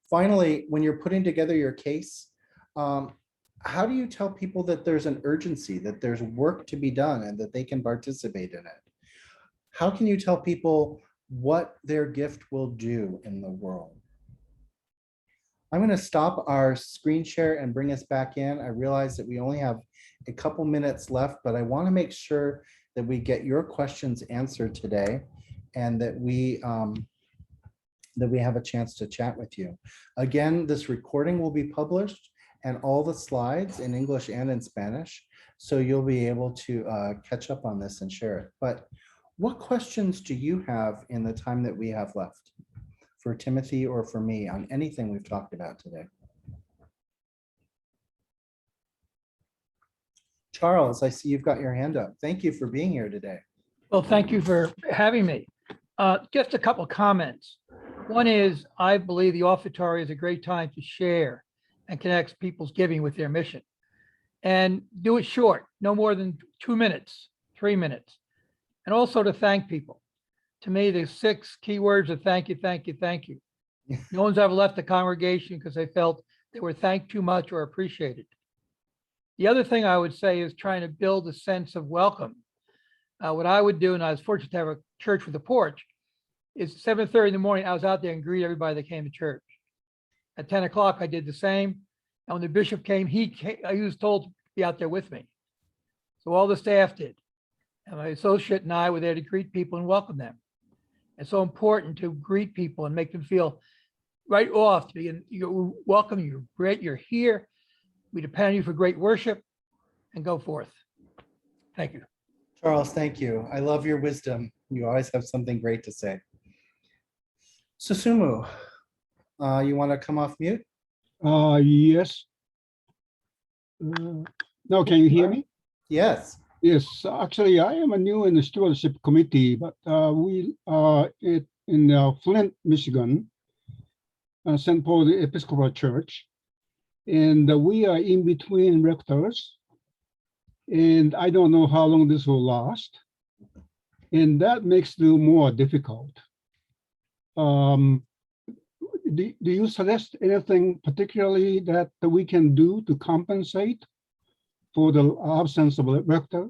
Finally, when you're putting together your case, how do you tell people that there's an urgency, that there's work to be done and that they can participate in it? How can you tell people what their gift will do in the world? I'm going to stop our screen share and bring us back in. I realize that we only have a couple minutes left, but I want to make sure that we get your questions answered today and that we have a chance to chat with you. Again, this recording will be published and all the slides in English and in Spanish, so you'll be able to catch up on this and share it. But what questions do you have in the time that we have left for Timothy or for me on anything we've talked about today? Charles, I see you've got your hand up. Thank you for being here today. Well, thank you for having me. Just a couple of comments. One is, I believe the offertory is a great time to share and connect people's giving with their mission. And do it short, no more than 2 minutes, 3 minutes. And also to thank people. To me, there's 6 key words of thank you, thank you, thank you. No one's ever left the congregation because they felt they were thanked too much or appreciated. The other thing I would say is trying to build a sense of welcome. What I would do, and I was fortunate to have a church with a porch, is 7:30 in the morning, I was out there and greet everybody that came to church. At 10 o'clock, I did the same. And when the bishop came, he was told to be out there with me. So all the staff did. And my associate and I were there to greet people and welcome them. It's so important to greet people and make them feel right off to be you're welcome, you're great, you're here. We depend on you for great worship, and go forth. Thank you. Charles, thank you. I love your wisdom. You always have something great to say. Susumu, you want to come off mute? Yes. Now, can you hear me? Yes. Yes, actually, I am new in the stewardship committee, but we are in Flint, Michigan, St. Paul the Episcopal Church, and we are in between rectors, and I don't know how long this will last, and that makes it more difficult. Do you suggest anything particularly that we can do to compensate for the absence of a rector?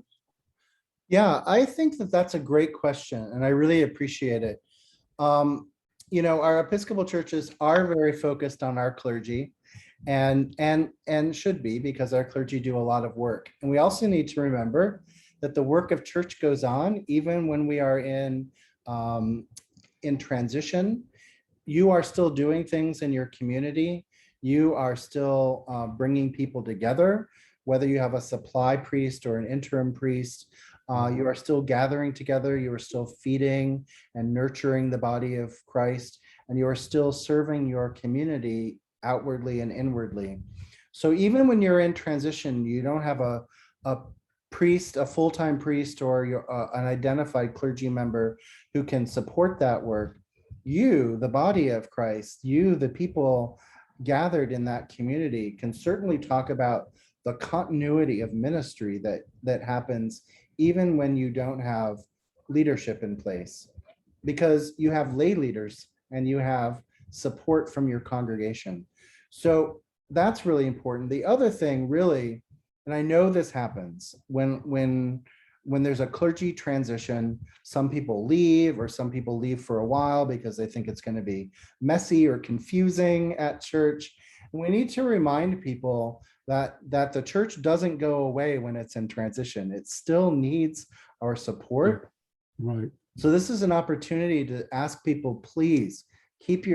Yeah, I think that that's a great question, and I really appreciate it. You know, our Episcopal churches are very focused on our clergy, and should be, because our clergy do a lot of work. And we also need to remember that the work of church goes on even when we are in transition. You are still doing things in your community. You are still bringing people together, whether you have a supply priest or an interim priest. You are still gathering together. You are still feeding and nurturing the body of Christ, and you are still serving your community outwardly and inwardly. So even when you're in transition, you don't have a priest, a full-time priest, or an identified clergy member who can support that work. You, the body of Christ, you, the people gathered in that community, can certainly talk about the continuity of ministry that happens even when you don't have leadership in place, because you have lay leaders and you have support from your congregation. So that's really important. The other thing really, and I know this happens when there's a clergy transition, some people leave, or some people leave for a while because they think it's going to be messy or confusing at church. And we need to remind people that the church doesn't go away when it's in transition. It still needs our support. Right. So this is an opportunity to ask people, please keep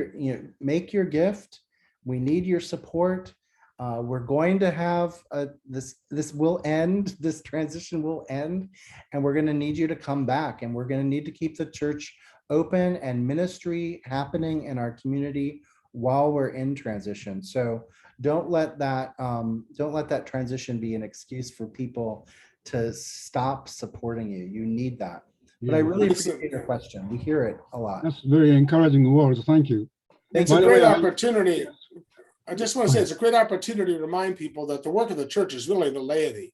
make your gift. We need your support. We're going to have this will end, this transition will end, and we're going to need you to come back, and we're going to need to keep the church open and ministry happening in our community while we're in transition. So don't let that transition be an excuse for people to stop supporting you. You need that. But I really appreciate your question. We hear it a lot. That's very encouraging words. Thank you. It's a great opportunity. I just want to say it's a great opportunity to remind people that the work of the church is really the laity.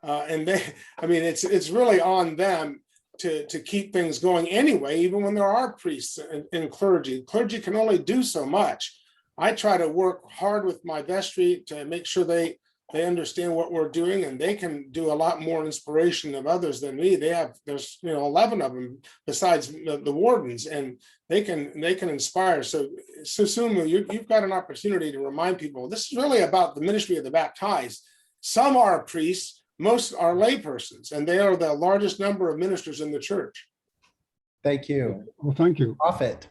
It's really on them to keep things going anyway, even when there are priests and clergy. Clergy can only do so much. I try to work hard with my vestry to make sure they understand what we're doing, and they can do a lot more inspiration of others than me. There's 11 of them besides the wardens, and they can inspire. So Susumu, you've got an opportunity to remind people this is really about the ministry of the baptized. Some are priests, most are laypersons, and they are the largest number of ministers in the church. Thank you. Well, thank you. Prophet.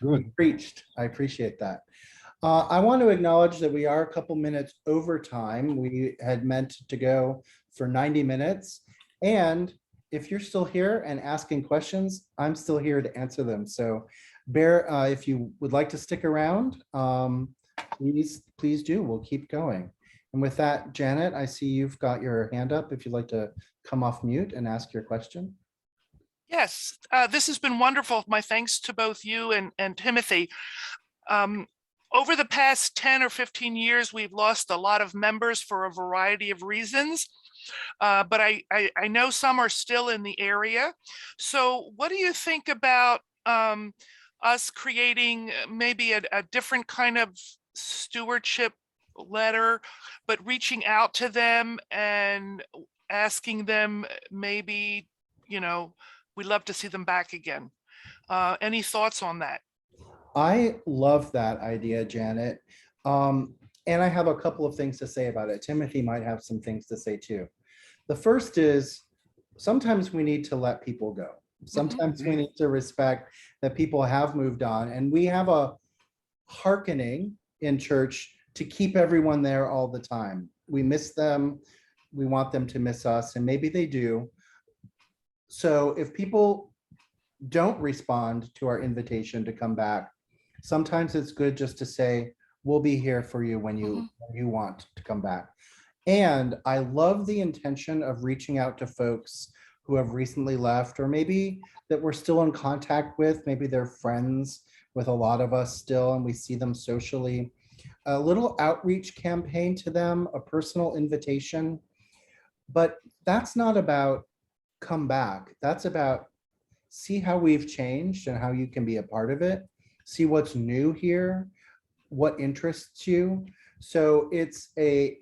Good. Preached. I appreciate that. I want to acknowledge that we are a couple minutes over time. We had meant to go for 90 minutes. And if you're still here and asking questions, I'm still here to answer them. So Bear, if you would like to stick around, please do. We'll keep going. And with that, Janet, I see you've got your hand up if you'd like to come off mute and ask your question. Yes, this has been wonderful. My thanks to both you and Timothy. Over the past 10 or 15 years, we've lost a lot of members for a variety of reasons, but I know some are still in the area. So what do you think about us creating maybe a different kind of stewardship letter, but reaching out to them and asking them maybe, we'd love to see them back again. Any thoughts on that? I love that idea, Janet. And I have a couple of things to say about it. Timothy might have some things to say too. The first is sometimes we need to let people go. Sometimes we need to respect that people have moved on, and we have a hearkening in church to keep everyone there all the time. We miss them. We want them to miss us, and maybe they do. So if people don't respond to our invitation to come back, sometimes it's good just to say, we'll be here for you when you want to come back. And I love the intention of reaching out to folks who have recently left, or maybe that we're still in contact with. Maybe they're friends with a lot of us still, and we see them socially. A little outreach campaign to them, a personal invitation. But that's not about come back. That's about see how we've changed and how you can be a part of it. See what's new here, what interests you. So it's a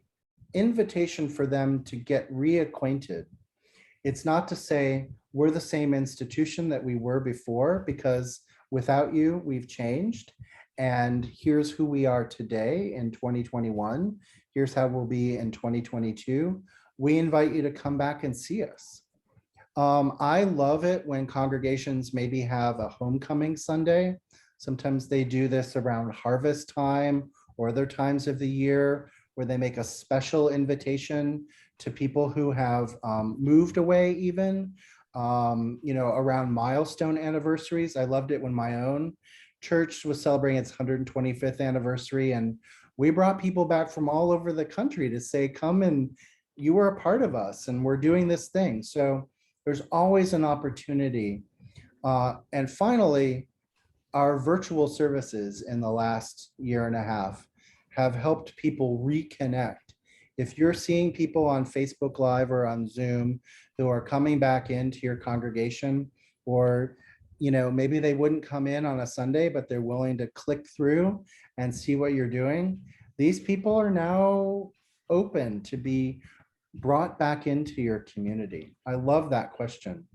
invitation for them to get reacquainted. It's not to say we're the same institution that we were before, because without you, we've changed. And here's who we are today in 2021. Here's how we'll be in 2022. We invite you to come back and see us. I love it when congregations maybe have a homecoming Sunday. Sometimes they do this around harvest time or other times of the year where they make a special invitation to people who have moved away even, around milestone anniversaries. I loved it when my own church was celebrating its 125th anniversary, and we brought people back from all over the country to say, come and you were a part of us and we're doing this thing. So there's always an opportunity. And finally, our virtual services in the last year and a half have helped people reconnect. If you're seeing people on Facebook Live or on Zoom who are coming back into your congregation, or maybe they wouldn't come in on a Sunday, but they're willing to click through and see what you're doing, these people are now open to be brought back into your community. I love that question.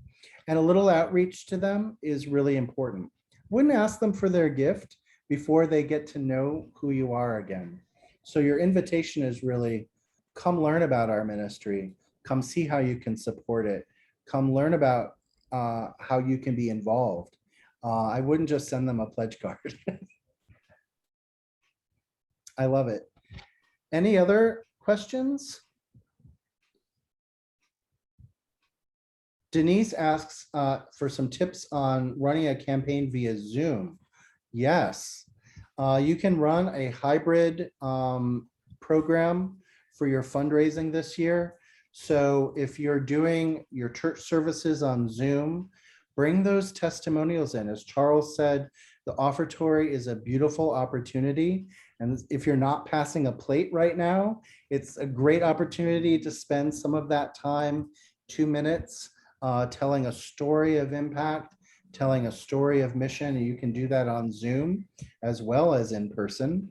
And a little outreach to them is really important. Wouldn't ask them for their gift before they get to know who you are again. So your invitation is really, come learn about our ministry, come see how you can support it, come learn about how you can be involved. I wouldn't just send them a pledge card. I love it. Any other questions? Denise asks for some tips on running a campaign via Zoom. Yes, you can run a hybrid program for your fundraising this year. So if you're doing your church services on Zoom, bring those testimonials in. As Charles said, the offertory is a beautiful opportunity. And if you're not passing a plate right now, it's a great opportunity to spend some of that time, 2 minutes, telling a story of impact, telling a story of mission. And you can do that on Zoom as well as in person,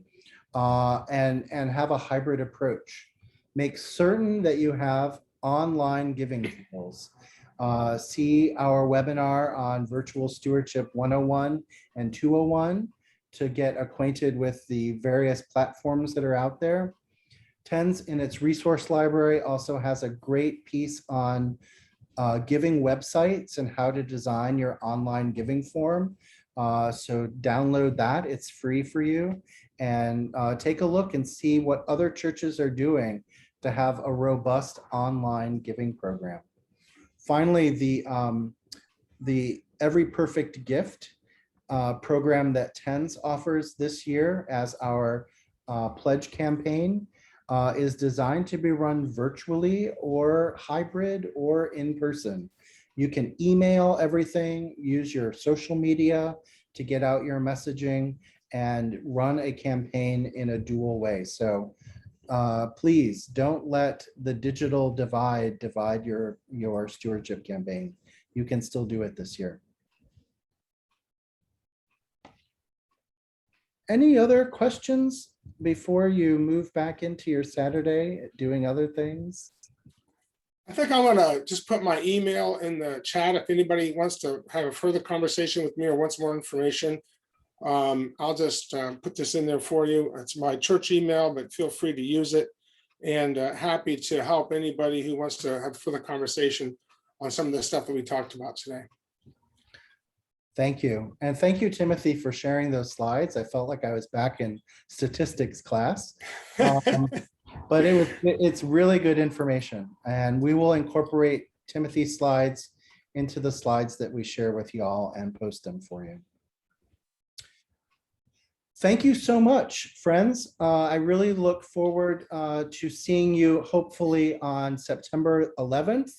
and have a hybrid approach. Make certain that you have online giving tools. See our webinar on Virtual Stewardship 101 and 201 to get acquainted with the various platforms that are out there. TENS in its resource library also has a great piece on giving websites and how to design your online giving form. So download that, it's free for you, and take a look and see what other churches are doing to have a robust online giving program. Finally, the Every Perfect Gift program that TENS offers this year as our pledge campaign is designed to be run virtually or hybrid or in person. You can email everything, use your social media to get out your messaging, and run a campaign in a dual way. So please don't let the digital divide your stewardship campaign. You can still do it this year. Any other questions before you move back into your Saturday doing other things? I think I want to just put my email in the chat. If anybody wants to have a further conversation with me or wants more information, I'll just put this in there for you. It's my church email, but feel free to use it. And happy to help anybody who wants to have further conversation on some of the stuff that we talked about today. Thank you. And thank you, Timothy, for sharing those slides. I felt like I was back in statistics class. But it's really good information. And we will incorporate Timothy's slides into the slides that we share with you all and post them for you. Thank you so much, friends. I really look forward to seeing you hopefully on September 11th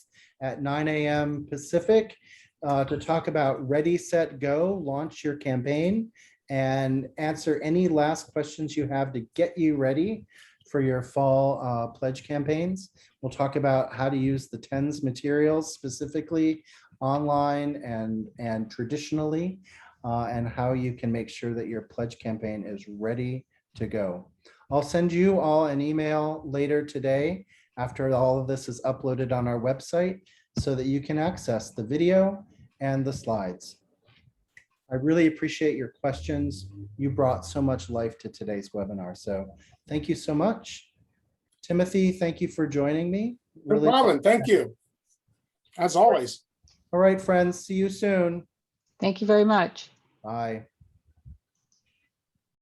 at 9 a.m. Pacific to talk about Ready, Set, Go, launch your campaign, and answer any last questions you have to get you ready for your fall pledge campaigns. We'll talk about how to use the TENS materials specifically online and traditionally, and how you can make sure that your pledge campaign is ready to go. I'll send you all an email later today after all of this is uploaded on our website so that you can access the video and the slides. I really appreciate your questions. You brought so much life to today's webinar. So thank you so much. Timothy, thank you for joining me. No Really problem. Thank you. As always. All right, friends. See you soon. Thank you very much. Bye.